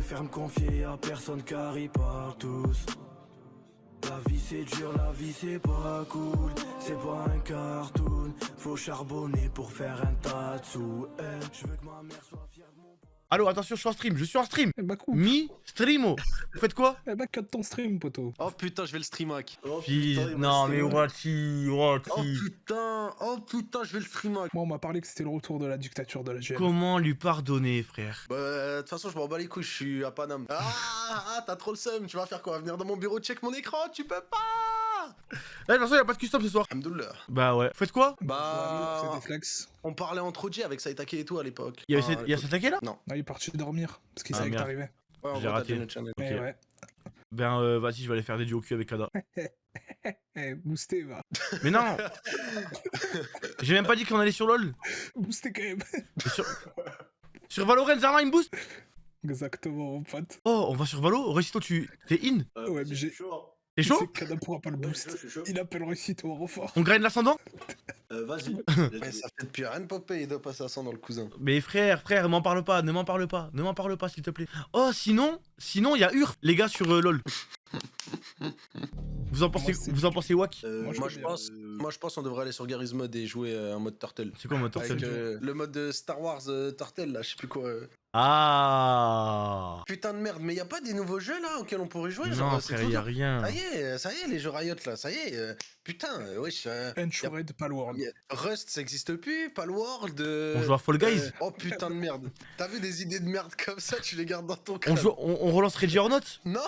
préfère me confier à personne car ils parlent tous. La vie c'est dur, la vie c'est pas cool. C'est pas un cartoon. Faut charbonner pour faire un tas de sous. Je veux que ma mère soit fière de mon... Allô, attention, je suis en stream. Eh bah coupe. Mi streamo. Vous faites quoi? Eh bah cut ton stream, poto. Oh putain, je vais le stream hack. Oh, Fils, putain, il va non se mais streamer. Wati. Oh putain, je vais le stream hack. Moi, on m'a parlé que c'était le retour de la dictature de la GM. Comment lui pardonner, frère? Bah, de toute façon, je m'en bats les couilles, je suis à Paname. T'as trop le seum, tu vas faire quoi? Venir dans mon bureau, check mon écran, tu peux pas! Là, de toute façon, y'a pas de custom ce soir. Alhamdoulilah. Bah ouais. Vous faites quoi? Bah, C'est des flex. on parlait entre OG avec Saitake et tout à l'époque. Y'a Enfin, à Satake là? Non. Ah, il est parti dormir, parce qu'il Ah, savait que merde. t'arrivais. Ouais, en J'ai gros, t'as raté. déjà notre channel. Ok. Eh ouais. Ben vas-y, je vais aller faire des duos cul avec Kada. Eh, boosté, va. Mais non. J'ai même pas dit qu'on allait sur LoL. Boosté quand même. Et sur Valorant, Zarma, il me boost. Exactement, mon pote. Oh, on va sur Valo. Récito, t'es in? Ouais, mais j'ai- chaud, hein. T'es Il chaud? sait que Kada pourra pas le Ouais, boost. je suis chaud. Il appelle Récito au renfort. On grind l'ascendant? Vas-y. Ouais, ça fait depuis rien de popper, il doit passer à 100 dans le cousin. Mais frère, ne m'en parle pas, ne m'en parle pas s'il te plaît. Oh, sinon, il y a Urf, les gars, sur LoL. Vous en pensez Wack? Moi, je pense on devrait aller sur Garry's Mod et jouer un mode Turtle. C'est quoi mon Avec Turtle? le mode de Star Wars Turtle, là, je sais plus quoi. Ah. Putain de merde, mais y a pas des nouveaux jeux là auxquels on pourrait jouer? Non, Genre, c'est frère, trop y a dur. rien. Ça y est, les jeux Riot là, ça y est. Putain, wesh. Ensured Palworld. Rust, ça existe plus, Palworld. On joue à Fall Guys? Oh putain de merde. T'as vu des idées de merde comme ça, tu les gardes dans ton On, crâne. on relance Ready or Not? Non.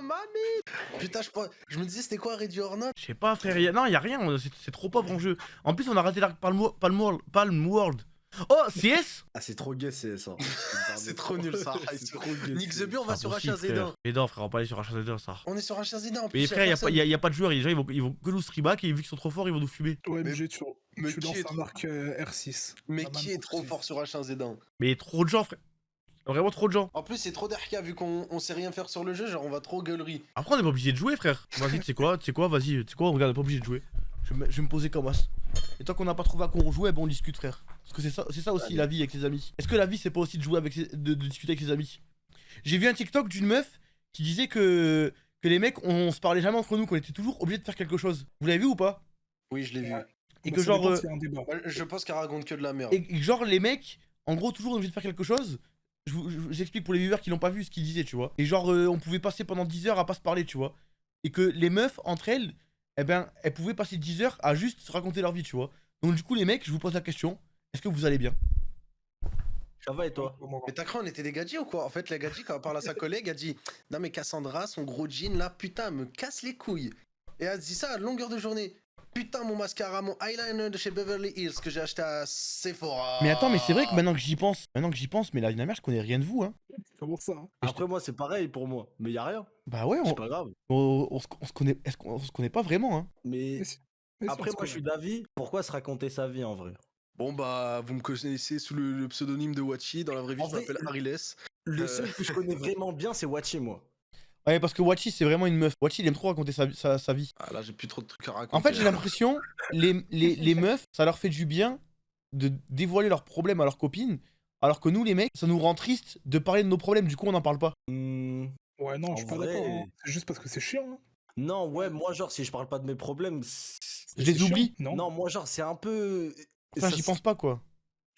Mamie. Putain, je me disais c'était quoi Ready or Not? Je sais pas, frère, non, y a rien, c'est trop pauvre en jeu. En plus, on a raté l'arc Palm World. Oh, CS? Ah, c'est trop gay, c'est ça. C'est trop nul ça. C'est trop gay. Nick the Beer, on va sur H1Z1. H1Z1. Et non, frère, on va pas aller sur H1Z1, ça. On est sur H1Z1 en plus. Mais frère, personne. y a pas de joueurs, les gens ils vont que nous streamback et vu qu'ils sont trop forts, ils vont nous fumer. OMG, mais tu qui lances est un trop- arc R6. Mais Un qui man est trop R6. fort sur H1Z1? Mais trop de gens, frère. Vraiment trop de gens. En plus, c'est trop d'arca vu qu'on sait rien faire sur le jeu, genre on va trop gueulerie. Après, on est pas obligé de jouer, frère. Vas-y, tu sais quoi, vas-y, on regarde, on est pas obligé de jouer. Je vais me poser comme as. Et tant qu'on n'a pas trouvé à quoi on jouait, ben on discute, frère. Parce que c'est ça aussi la vie avec ses amis. Est-ce que la vie c'est pas aussi de jouer avec de discuter avec ses amis? J'ai vu un TikTok d'une meuf qui disait que les mecs on se parlait jamais entre nous, qu'on était toujours obligé de faire quelque chose. Vous l'avez vu ou pas? Oui, je l'ai vu. Et Bah, que ça genre dépend s'il y a un débat. Ouais, je pense qu'elle raconte que de la merde. et que genre les mecs en gros toujours obligés de faire quelque chose. J'explique pour les viewers qui l'ont pas vu ce qu'ils disaient, tu vois. Et genre on pouvait passer pendant 10 heures à pas se parler, tu vois. Et que les meufs entre elles, eh ben elles pouvaient passer 10 heures à juste se raconter leur vie, tu vois. Donc du coup les mecs, je vous pose la question, est-ce que vous allez bien? Ça va et toi? Mais t'as cru on était des gadgets ou quoi? En fait, la gadget, quand elle parle à sa collègue, elle dit non, mais Cassandra, son gros jean là, putain, me casse les couilles. Et elle dit ça à longueur de journée. Putain, mon mascara, mon eyeliner de chez Beverly Hills que j'ai acheté à Sephora. Mais attends, mais c'est vrai que maintenant que j'y pense, mais la mère, je connais rien de vous, hein. Comment ça hein? Après, moi, c'est pareil pour moi. Mais y a rien. Bah ouais, C'est pas grave. on se connaît, on se connaît pas vraiment, hein. Mais Mais si- mais si, après, on se moi, je suis d'avis. Pourquoi se raconter sa vie en vrai? Bon, bah, vous me connaissez sous le pseudonyme de Wachi. Dans la vraie vie, En je vrai, m'appelle Ariles. Le seul que je connais vraiment bien, c'est Wachi, moi. Ouais, parce que Wachi, c'est vraiment une meuf. Wachi, il aime trop raconter sa vie. Ah là, j'ai plus trop de trucs à raconter. En fait, j'ai l'impression, les meufs, ça leur fait du bien de dévoiler leurs problèmes à leurs copines, alors que nous, les mecs, ça nous rend triste de parler de nos problèmes, du coup, on n'en parle pas. Ouais, non, En je suis pas vrai- d'accord. hein. C'est juste parce que c'est chiant. hein. Non, ouais, moi, genre, si je parle pas de mes problèmes, Je les C'est oublie. chiant, Non, non, moi, genre, c'est un peu. Enfin, ça, j'y pense pas, quoi.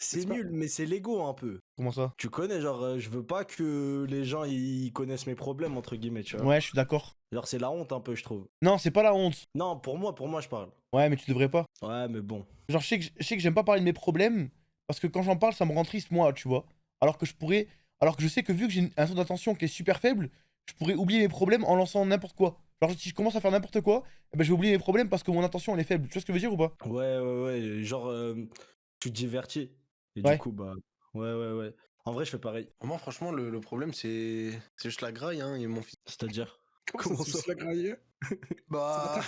C'est C'est pas- nul, mais c'est l'ego un peu. Comment ça? Tu connais, genre, je veux pas que les gens ils connaissent mes problèmes, entre guillemets, tu vois. Ouais, je suis d'accord. Genre, c'est la honte un peu, je trouve. Non, c'est pas la honte. Non, pour moi, je parle. Ouais, mais tu devrais pas. Ouais, mais bon. Genre, je sais que j'aime pas parler de mes problèmes, parce que quand j'en parle, ça me rend triste, moi, tu vois. Alors que je sais que vu que j'ai un taux d'attention qui est super faible, je pourrais oublier mes problèmes en lançant n'importe quoi. Genre, si je commence à faire n'importe quoi, eh ben, je vais oublier mes problèmes parce que mon attention, elle est faible. Tu vois ce que je veux dire ou pas? Ouais, genre, tu te divertis. Et Ouais. du coup, bah, ouais. En vrai, je fais pareil. Moi, franchement, le problème, c'est juste la graille, hein, et mon fils. C'est-à-dire. Comment ça se la graille Bah,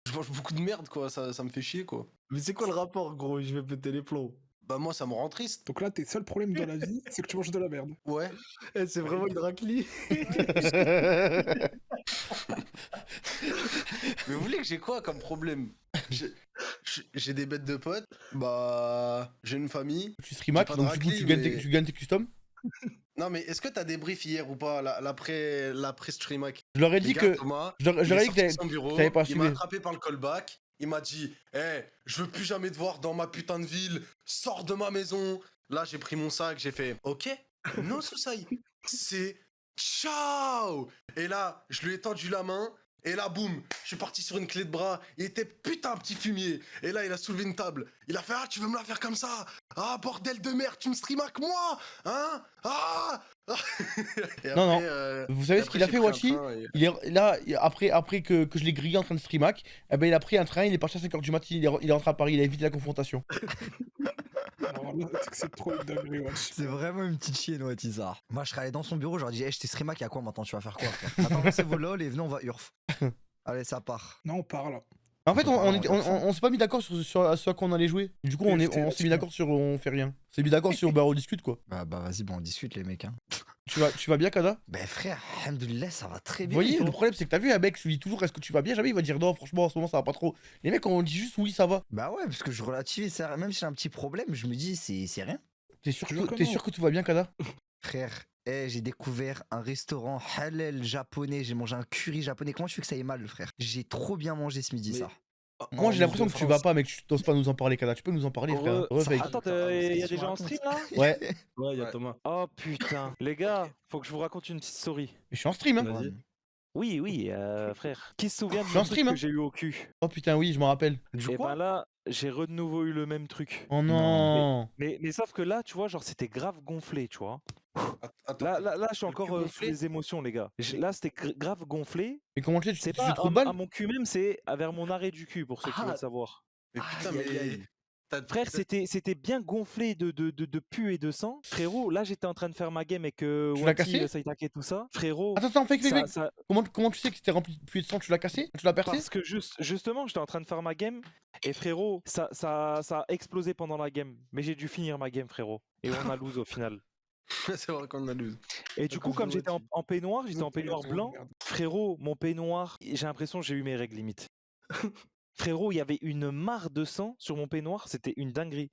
je mange beaucoup de merde, quoi, ça me fait chier, quoi. Mais c'est quoi le rapport, gros? Je vais péter les plombs. Bah, moi, ça me rend triste. Donc là, tes seuls problèmes dans la vie, c'est que tu manges de la merde. Ouais. Eh, c'est vraiment une raclie. Mais vous voulez que j'ai quoi comme problème? J'ai des bêtes de potes, bah, j'ai une famille. Tu streamac, J'ai pas de donc du coup, raclée, tu mais- gagnes tes customs. Non, mais est-ce que t'as débrief hier ou pas, l'après streamac? Je leur ai Les dit gars, que. Thomas, Je leur il ai est dit sorti de que son bureau, t'avais pas il m'a assumé. attrapé par le callback, il m'a dit je veux plus jamais te voir dans ma putain de ville, sors de ma maison. Là, j'ai pris mon sac, j'ai fait ok, non, Soussaï, c'est ciao. Et là, je lui ai tendu la main. Et là, boum, je suis parti sur une clé de bras. Il était putain petit fumier. Et là, il a soulevé une table. Il a fait tu veux me la faire comme ça? Ah, bordel de merde, tu me streamac moi? Hein? Ah. Et Non, après, Vous savez ce après, qu'il a j'ai fait, pris un Wachi? train et- Il est là, après que je l'ai grillé en train de streamac, eh ben il a pris un train, il est parti à 5h du matin, il est rentré à Paris, il a évité la confrontation. Alors là, c'est trop une dinguerie, wesh. C'est vraiment une petite chienne, ouais, Tizar. Moi, je serais allé dans son bureau, j'aurais dit, je t'ai streamac, y'a quoi maintenant? Tu vas faire quoi, frère? Attends, c'est vos lol et venez, on va urf. Allez, ça part. Non, on parle. En fait, Ah, on s'est pas mis d'accord sur ce à quoi on allait jouer. Du coup, on s'est mis d'accord sur on fait rien. On s'est mis d'accord sur on discute quoi. Bah, vas-y, bon, on discute, les mecs, hein. Tu vas bien, Kada? Bah, frère, alhamdoulilah, ça va très Vous bien. voyez, et toi le problème c'est que t'as vu un mec, je lui dis toujours est-ce que tu vas bien? Jamais il va dire non, franchement en ce moment ça va pas trop. Les mecs, on dit juste oui, ça va. Bah, ouais, parce que je relativise, ça, même si j'ai un petit problème, je me dis, c'est rien. T'es sûr, Toujours que t'es non. sûr que tout va bien, Kada? Frère, j'ai découvert un restaurant halal japonais, j'ai mangé un curry japonais. Comment tu fais que ça ait mal, frère? J'ai trop bien mangé ce midi, Mais- ça. Moi j'ai l'impression que tu vas pas, mec, tu t'oses pas nous en parler, Kada. Tu peux nous en parler, frère? Refake. Attends, il y a des gens en stream là? Ouais, Ouais, y'a Ouais. Thomas. Oh putain. Les gars, faut que je vous raconte une petite story. mais je suis en stream, hein. Vas-y. Oui, frère. Qui se souvient Je suis du en truc stream, hein. que j'ai eu au cul? Oh putain, oui, je m'en rappelle. Et ben là, j'ai de nouveau eu le même truc. Oh non. Mais sauf que là, tu vois, genre c'était grave gonflé, tu vois. Attends, Là, je suis le cul encore sous gonflé? les émotions, les gars. Là, c'était grave gonflé. Mais comment tu sais, C'est tu pas fais trop de à balles? mon cul même, c'est vers mon arrêt du cul, pour ceux qui Ah. veulent savoir. Mais putain, Aïe, aïe, mais. aïe. Frère, c'était bien gonflé de pu et de sang. Frérot, là, j'étais en train de faire ma game avec Tu l'as cassé? Saitake et tout ça. Frérot, Attends, fake. ça- Comment tu sais que c'était rempli de puits de sang? Tu l'as cassé? Tu l'as percé? parce que justement, j'étais en train de faire ma game et frérot, ça a explosé pendant la game. Mais j'ai dû finir ma game, frérot. Et on a lose au final. C'est vrai qu'on a lose. Et du coup, comme j'étais en peignoir, j'étais en peignoir blanc. Merde. Frérot, mon peignoir, j'ai l'impression que j'ai eu mes règles limite. Frérot, il y avait une mare de sang sur mon peignoir, c'était une dinguerie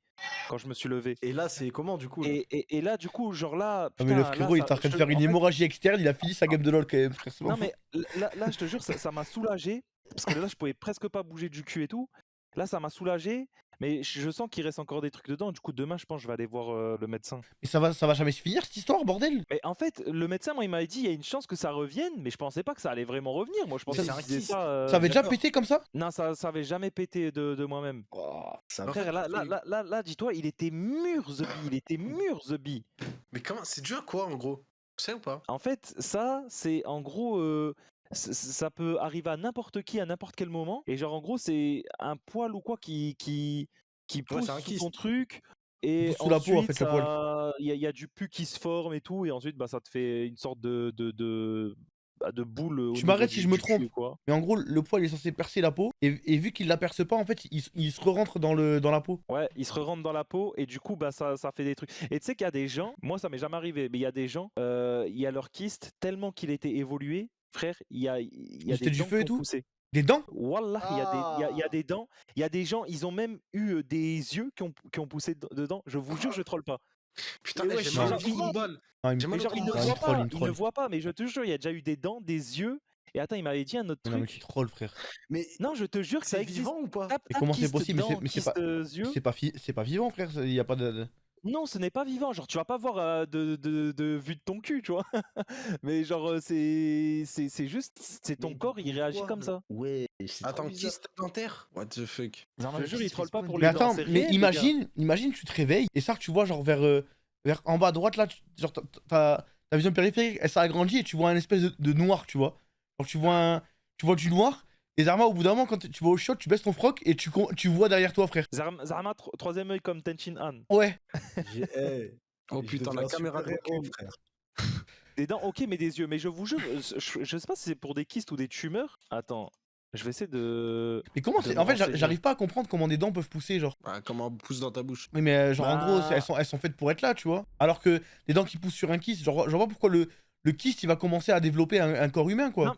quand je me suis levé. Et là, c'est comment du coup là Et là, du coup, genre là. Non mais le putain, frérot, là, il est en train de je- faire une en fait- hémorragie externe, il a fini sa game de LoL quand même, frère. c'est Non, bon. mais là, je te jure, ça m'a soulagé. Parce que là, je pouvais presque pas bouger du cul et tout. Là, ça m'a soulagé. Mais je sens qu'il reste encore des trucs dedans. Du coup, demain, je pense que je vais aller voir le médecin. Mais ça va jamais se finir cette histoire, bordel. Mais en fait, le médecin, moi, il m'avait dit il y a une chance que ça revienne. Mais je pensais pas que ça allait vraiment revenir. Moi, je pensais c'est qu'il un disait kyste. ça. Ça avait déjà d'accord. pété comme ça? Non, ça avait jamais pété de moi-même. Oh, ça En va. fait, Frère, là, dis-toi, il était mûr, The Bee. Il était mûr, The Bee. Mais comment? C'est dû à quoi en gros? Tu sais ou pas? En fait, ça, c'est en gros. Ça peut arriver à n'importe qui à n'importe quel moment. Et genre, en gros, c'est un poil ou quoi qui pousse c'est un sous ton kyste. truc. Et Pousse sous la peau, en ensuite, fait, le poil. il y a du pus qui se forme et tout. Et ensuite, bah, ça te fait une sorte de boule. Au Tu niveau m'arrêtes si je me du cul, trompe. quoi. Mais en gros, le poil est censé percer la peau, et vu qu'il la perce pas, en fait, il se re-rentre dans la peau. Ouais, il se rentre dans la peau et du coup, bah, ça fait des trucs. Et tu sais qu'il y a des gens, moi ça m'est jamais arrivé, mais il y a des gens, il y a leur kyste tellement qu'il était évolué, frère, il y a C'était des du dents feu et qui ont tout poussé. Des dents? Wallah, il y a des dents, il y a des gens, ils ont même eu des yeux qui ont poussé dedans. Je vous jure, je troll pas. Putain, Mais eh, ouais, j'ai genre, mal au trou de balle. Ah, il J'ai me- mal Mais au genre, ils trou ne de il voient troll, pas, il ils ne troll. voient pas, mais je te jure, il y a déjà eu des dents, des yeux. Et attends, il m'avait dit un autre Non, mais tu truc. trolls, frère. Mais Non, je te jure que ça c'est existe. vivant ou pas Tape- Mais tape comment c'est kyste possible? dents, Mais c'est pas- kyste yeux. C'est pas vivant, frère. Il y a pas de. Non, ce n'est pas vivant. Genre, tu vas pas voir de vue de ton cul, tu vois. Mais genre, c'est juste, c'est ton Mais corps, il réagit pourquoi comme ça. Ouais, c'est trop Attends, bizarre. kyste dentaire? What the fuck? Je te jure, il troll pas pour Mais les dents. attends, c'est mais réel, les gars. imagine, tu te réveilles, et ça, tu vois, genre vers en bas à droite, là, genre, ta vision périphérique, elle s'est agrandie, et tu vois un espèce de noir, tu vois. Genre, tu vois du noir, et Zarma, au bout d'un moment, quand tu vas au shot, tu baisses ton froc, et tu vois derrière toi, frère. Zarma, troisième œil comme Tenchin Han. Ouais. Oh Je putain, deviens la caméra de super-héros, recul. frère. Des dents, ok, mais des yeux. Mais je vous jure, je sais pas si c'est pour des kystes ou des tumeurs. Attends, je vais essayer de. Mais comment De c'est. me En fait, renseigner. j'arrive pas à comprendre comment des dents peuvent pousser, genre. Ah, comment on pousse dans ta bouche? Oui, mais genre, en gros, Bah. elles sont faites pour être là, tu vois. Alors que des dents qui poussent sur un kyste, genre, je vois pas pourquoi le kyste, il va commencer à développer un corps humain, quoi.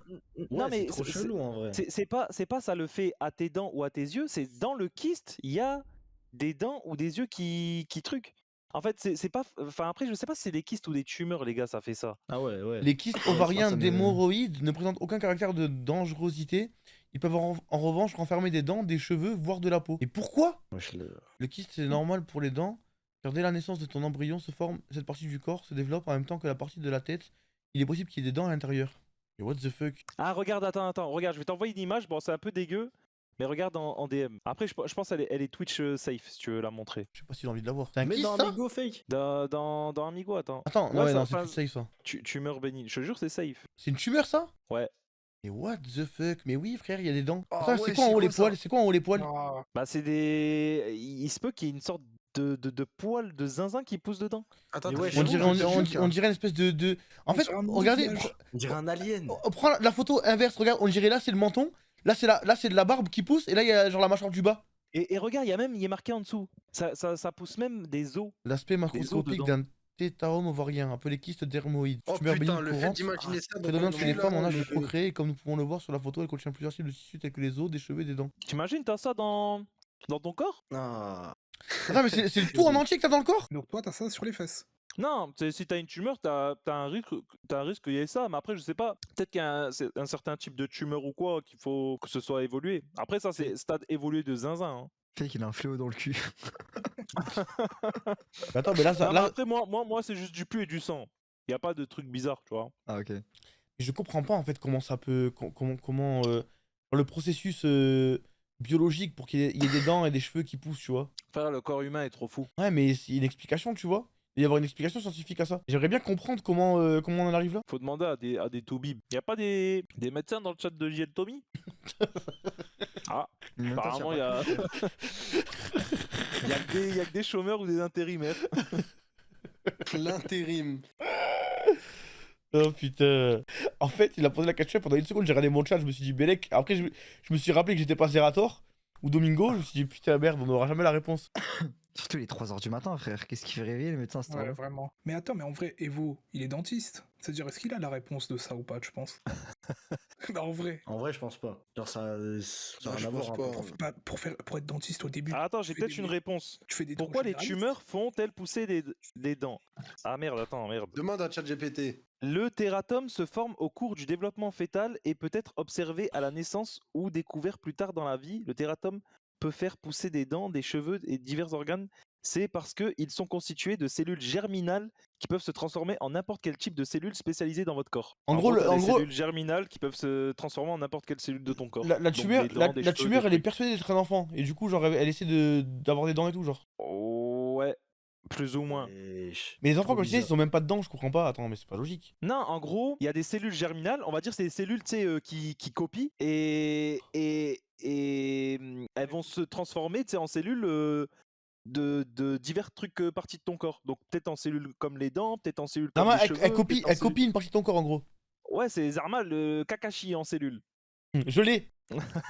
Non, Ouais, mais c'est trop chelou en vrai. c'est pas ça le fait à tes dents ou à tes yeux, c'est dans le kyste, il y a des dents ou des yeux qui truquent. En fait, c'est pas. Enfin, après, je sais pas si c'est des kystes ou des tumeurs, les gars, ça fait ça. Ah ouais. Les kystes Ouais, ovariens ça me- d'hémorroïdes ne présentent aucun caractère de dangerosité. Ils peuvent en revanche renfermer des dents, des cheveux, voire de la peau. Et pourquoi? Wesh, Le kyste c'est normal pour les dents, car dès la naissance de ton embryon se forme, cette partie du corps se développe en même temps que la partie de la tête. Il est possible qu'il y ait des dents à l'intérieur. Et what the fuck? Ah, regarde, attends, regarde, je vais t'envoyer une image. Bon, c'est un peu dégueu, mais regarde en DM. Après, je pense qu'elle elle est Twitch safe, si tu veux la montrer. Je sais pas si j'ai envie de la voir. C'est un Mais kyste dans ça? Amigo fake. Dans Amigo, attends. Attends, Ouais, ouais, ça- non, c'est enfin, plus safe ça. Tumeur bénigne, je te jure, c'est safe. C'est une tumeur ça? Ouais. Et what the fuck? Mais oui frère, il y a des dents. Oh, Attends, ouais, c'est quoi en c'est haut les quoi ça? poils? C'est quoi en haut les poils? Ah, Bah, c'est des. Il se peut qu'il y ait une sorte de poils de zinzin qui pousse dedans. Attends, Mais t'as ouais, fait On je dirait, genre, on, je te on- jure, on dirait une espèce de... En On fait, dirait un regardez, visage. On dirait un alien. prends la photo inverse, regarde, on dirait là c'est le menton, là c'est de la barbe qui pousse, et là il y a genre la mâchoire du bas. Et regarde, il est marqué en dessous. Ça pousse même des os. L'aspect macroscopique dedans. d'un tétahome ovarien, appelé kyste dermoïde. Oh Tumeur putain, bénigne le fait courante, d'imaginer ça dans prédominante ton chez les nom, femmes en là, âge de le- procréer, et comme nous pouvons le voir sur la photo, elle contient plusieurs types de tissus tels que les os, des cheveux et des dents. T'imagines, t'as ça dans ton corps? Ah. Attends, mais c'est le tout en entier que t'as dans le corps? Donc toi, t'as ça sur les fesses. Non, si t'as une tumeur, t'as un risque qu'il y ait ça. Mais après, je sais pas. Peut-être qu'il y a c'est un certain type de tumeur ou quoi qu'il faut que ce soit évolué. Après, ça, c'est stade évolué de zinzin. Hein. Fake, il a un fléau dans le cul. Mais attends, mais là, Non, mais là après, moi c'est juste du pu et du sang. Y a pas de truc bizarre, tu vois. Ah, ok. je comprends pas en fait comment ça peut. Comment le processus biologique pour qu'il y ait des dents et des cheveux qui poussent, tu vois. Frère, le corps humain est trop fou. Ouais, mais c'est une explication, tu vois. Il y avoir une explication scientifique à ça. J'aimerais bien comprendre comment on en arrive là. Faut demander à des toubibs. Y a pas des médecins dans le chat de JL Tommy? Ah, apparemment, y a que des chômeurs ou des intérimaires. L'intérim. Oh putain. En fait, il a posé la question pendant une seconde, j'ai regardé mon chat, je me suis dit Bellec. Après, je me suis rappelé que j'étais pas Zerator ou Domingo. Je me suis dit putain, merde, on n'aura jamais la réponse. Surtout les 3h du matin, frère. Qu'est-ce qui fait réveiller les médecins à cette Ouais, heure-là? vraiment. Mais attends, mais en vrai, Evo, il est dentiste. C'est-à-dire, est-ce qu'il a la réponse de ça ou pas, tu penses? Bah, en vrai. En vrai, je pense pas. Genre, ça a Non, rien je à voir. pense hein, pas. pour- Bah, pour être dentiste au début, Ah, attends, j'ai fais peut-être des une mi- réponse. tu fais des Pourquoi trucs les généralistes. tumeurs font-elles pousser des dents? Ah merde, attends, merde. Demande à ChatGPT. Le tératome se forme au cours du développement fœtal et peut être observé à la naissance ou découvert plus tard dans la vie. Le tératome peut faire pousser des dents, des cheveux et divers organes. C'est parce qu'ils sont constitués de cellules germinales qui peuvent se transformer en n'importe quel type de cellules spécialisées dans votre corps. En gros, t'as en des gros- cellules germinales qui peuvent se transformer en n'importe quelle cellule de ton corps. La Donc tumeur, des dents, la des cheveux, tumeur des elle est trucs. persuadée d'être un enfant. Et du coup, genre, elle essaie d'avoir des dents et tout, genre. Oh, ouais, plus ou moins. Wesh, Mais les enfants, trop quand je disais, ils bizarre. ont même pas de dents, je comprends pas. Attends, mais c'est pas logique. Non, en gros, il y a des cellules germinales, on va dire c'est des cellules tu sais, qui copient et elles vont se transformer tu sais, en cellules de divers trucs parties de ton corps. Donc peut-être en cellules comme les dents, peut-être en cellules Non, comme mais les cheveux. elle copie, peut-être en elle cellules- copie une partie de ton corps, en gros. Ouais, c'est Zarma, le Kakashi en cellules. Je l'ai.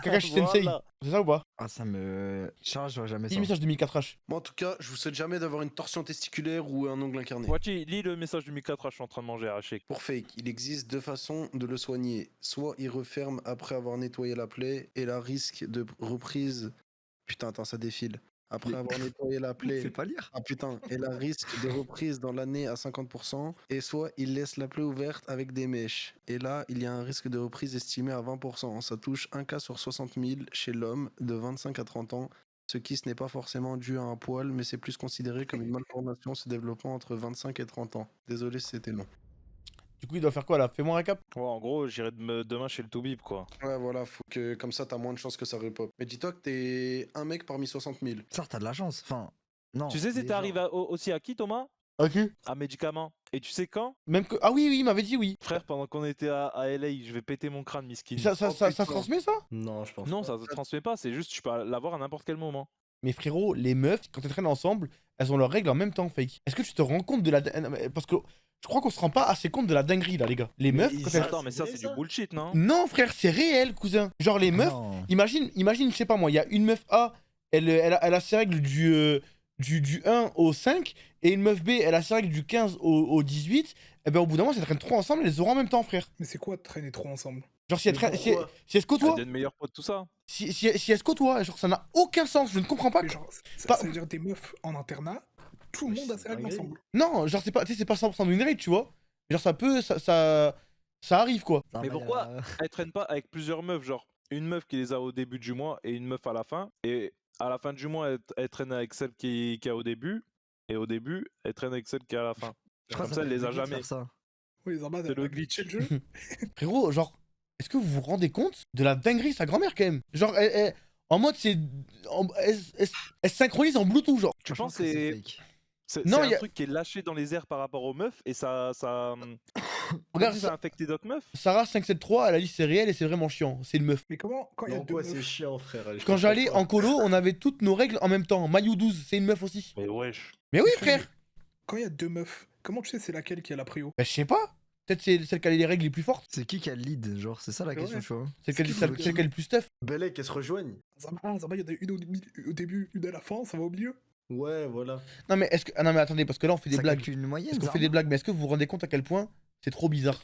Kakashi Sensei. Voilà. C'est ça ou pas? Ah, ça me. Charge, j'aurais jamais Dis ça. le message de 1004H. Moi, en tout cas, je vous souhaite jamais d'avoir une torsion testiculaire ou un ongle incarné. Wati, lis le message du Mikatra, je suis en train de manger à hacher. Pour Fake, il existe deux façons de le soigner. Soit il referme après avoir nettoyé la plaie et la risque de reprise. Putain, attends, ça défile. Après avoir nettoyé la plaie. Fais pas lire. Ah putain, et la risque de reprise dans l'année à 50%, et soit il laisse la plaie ouverte avec des mèches. Et là, il y a un risque de reprise estimé à 20%. Ça touche un cas sur 60 000 chez l'homme de 25 à 30 ans, ce qui ce n'est pas forcément dû à un poil, mais c'est plus considéré comme une malformation se développant entre 25 et 30 ans. Désolé si c'était long. Du coup, il doit faire quoi là? Fais-moi un récap. Ouais, en gros, j'irai demain chez le Toubib, quoi. Ouais, voilà, faut que comme ça t'as moins de chances que ça repop. Mais dis-toi que t'es un mec parmi 60 000. Ça, t'as de la chance. Enfin, non. Tu sais, c'était déjà. arrivé aussi à qui, Thomas? Ok. À médicaments. Et tu sais quand? Même que. Ah oui, oui, il m'avait dit oui. Frère, pendant qu'on était à LA, je vais péter mon crâne, miskin. Ça Oh, se putain. transmet ça? Non, je pense Non, pas. ça se transmet pas, c'est juste tu peux l'avoir à n'importe quel moment. Mais frérot, les meufs, quand elles traînent ensemble, elles ont leurs règles en même temps, Fake. Est-ce que tu te rends compte de la. Parce que je crois qu'on se rend pas assez compte de la dinguerie là, les gars. Les meufs, ils quand savent- elles. Attends, mais ça, c'est c'est vrai, du ça bullshit, non? Non, frère, c'est réel, cousin. Genre, les Ah meufs, non. imagine, je sais pas moi, il y a une meuf A, elle a ses règles du 1 au 5, et une meuf B, elle a ses règles du 15 au 18. Et ben au bout d'un moment, si elles traînent trop ensemble, elles les auront en même temps, frère. Mais c'est quoi de traîner trop ensemble? Genre, si elles, Mais traînent- si, pourquoi si elles se Ça côtoient, devient meilleur pote, tout ça. si elles se côtoient, genre, ça n'a aucun sens. Je ne comprends pas. Mais genre, Pas- ça veut dire des meufs en internat Tout le Ouais, monde a c'est ses règles dingue. ensemble. Non, genre c'est pas, tu sais, c'est pas 100% d'une règle, tu vois. Genre ça arrive quoi. Non, Mais bah, pourquoi elles traînent pas avec plusieurs meufs, genre une meuf qui les a au début du mois et une meuf à la fin, et à la fin du mois, elle traîne avec celle qui a au début, et au début, elle traîne avec celle qui a à la fin. Je crois Comme que ça, elle fait les a plaisir de jamais. faire ça. Oui, Zarma, C'est le elle a glitch. glitché le jeu. Frérot, genre, est-ce que vous vous rendez compte de la dinguerie de sa grand-mère quand même? Genre, en mode, elle se synchronise en Bluetooth, genre. Tu Franchement, penses que que c'est c'est fake. c'est Non, un y a- truc qui est lâché dans les airs par rapport aux meufs et ça Regarde, ça a infecté d'autres meufs? Sarah 573, elle a dit c'est réel et c'est vraiment chiant. C'est une meuf. Mais comment, quand il y a Non, deux quoi, c'est meufs, chiant, frère. je Quand comprends j'allais pas. en colo, on avait toutes nos règles en même temps. Mayou 12, c'est une meuf aussi. Mais wesh. Mais oui, Mais frère, frère. quand il y a deux meufs, comment tu sais c'est laquelle qui a la prio? Bah, je sais pas. Peut-être c'est celle qui a les règles les plus fortes. C'est qui a le lead? Genre, c'est ça la Ouais. question, tu vois. Celle qui a qui celle le qui a le plus stuff. Belek, elles se rejoignent. Zarma, il y en a une au début, une à la fin, ça va au milieu. Ouais, voilà. Non, mais est-ce que. Ah non, mais attendez, parce que là, on fait des Ça blagues. calcule une moyenne, Est-ce qu'on fait Zarma des blagues? Mais est-ce que vous vous rendez compte à quel point c'est trop bizarre?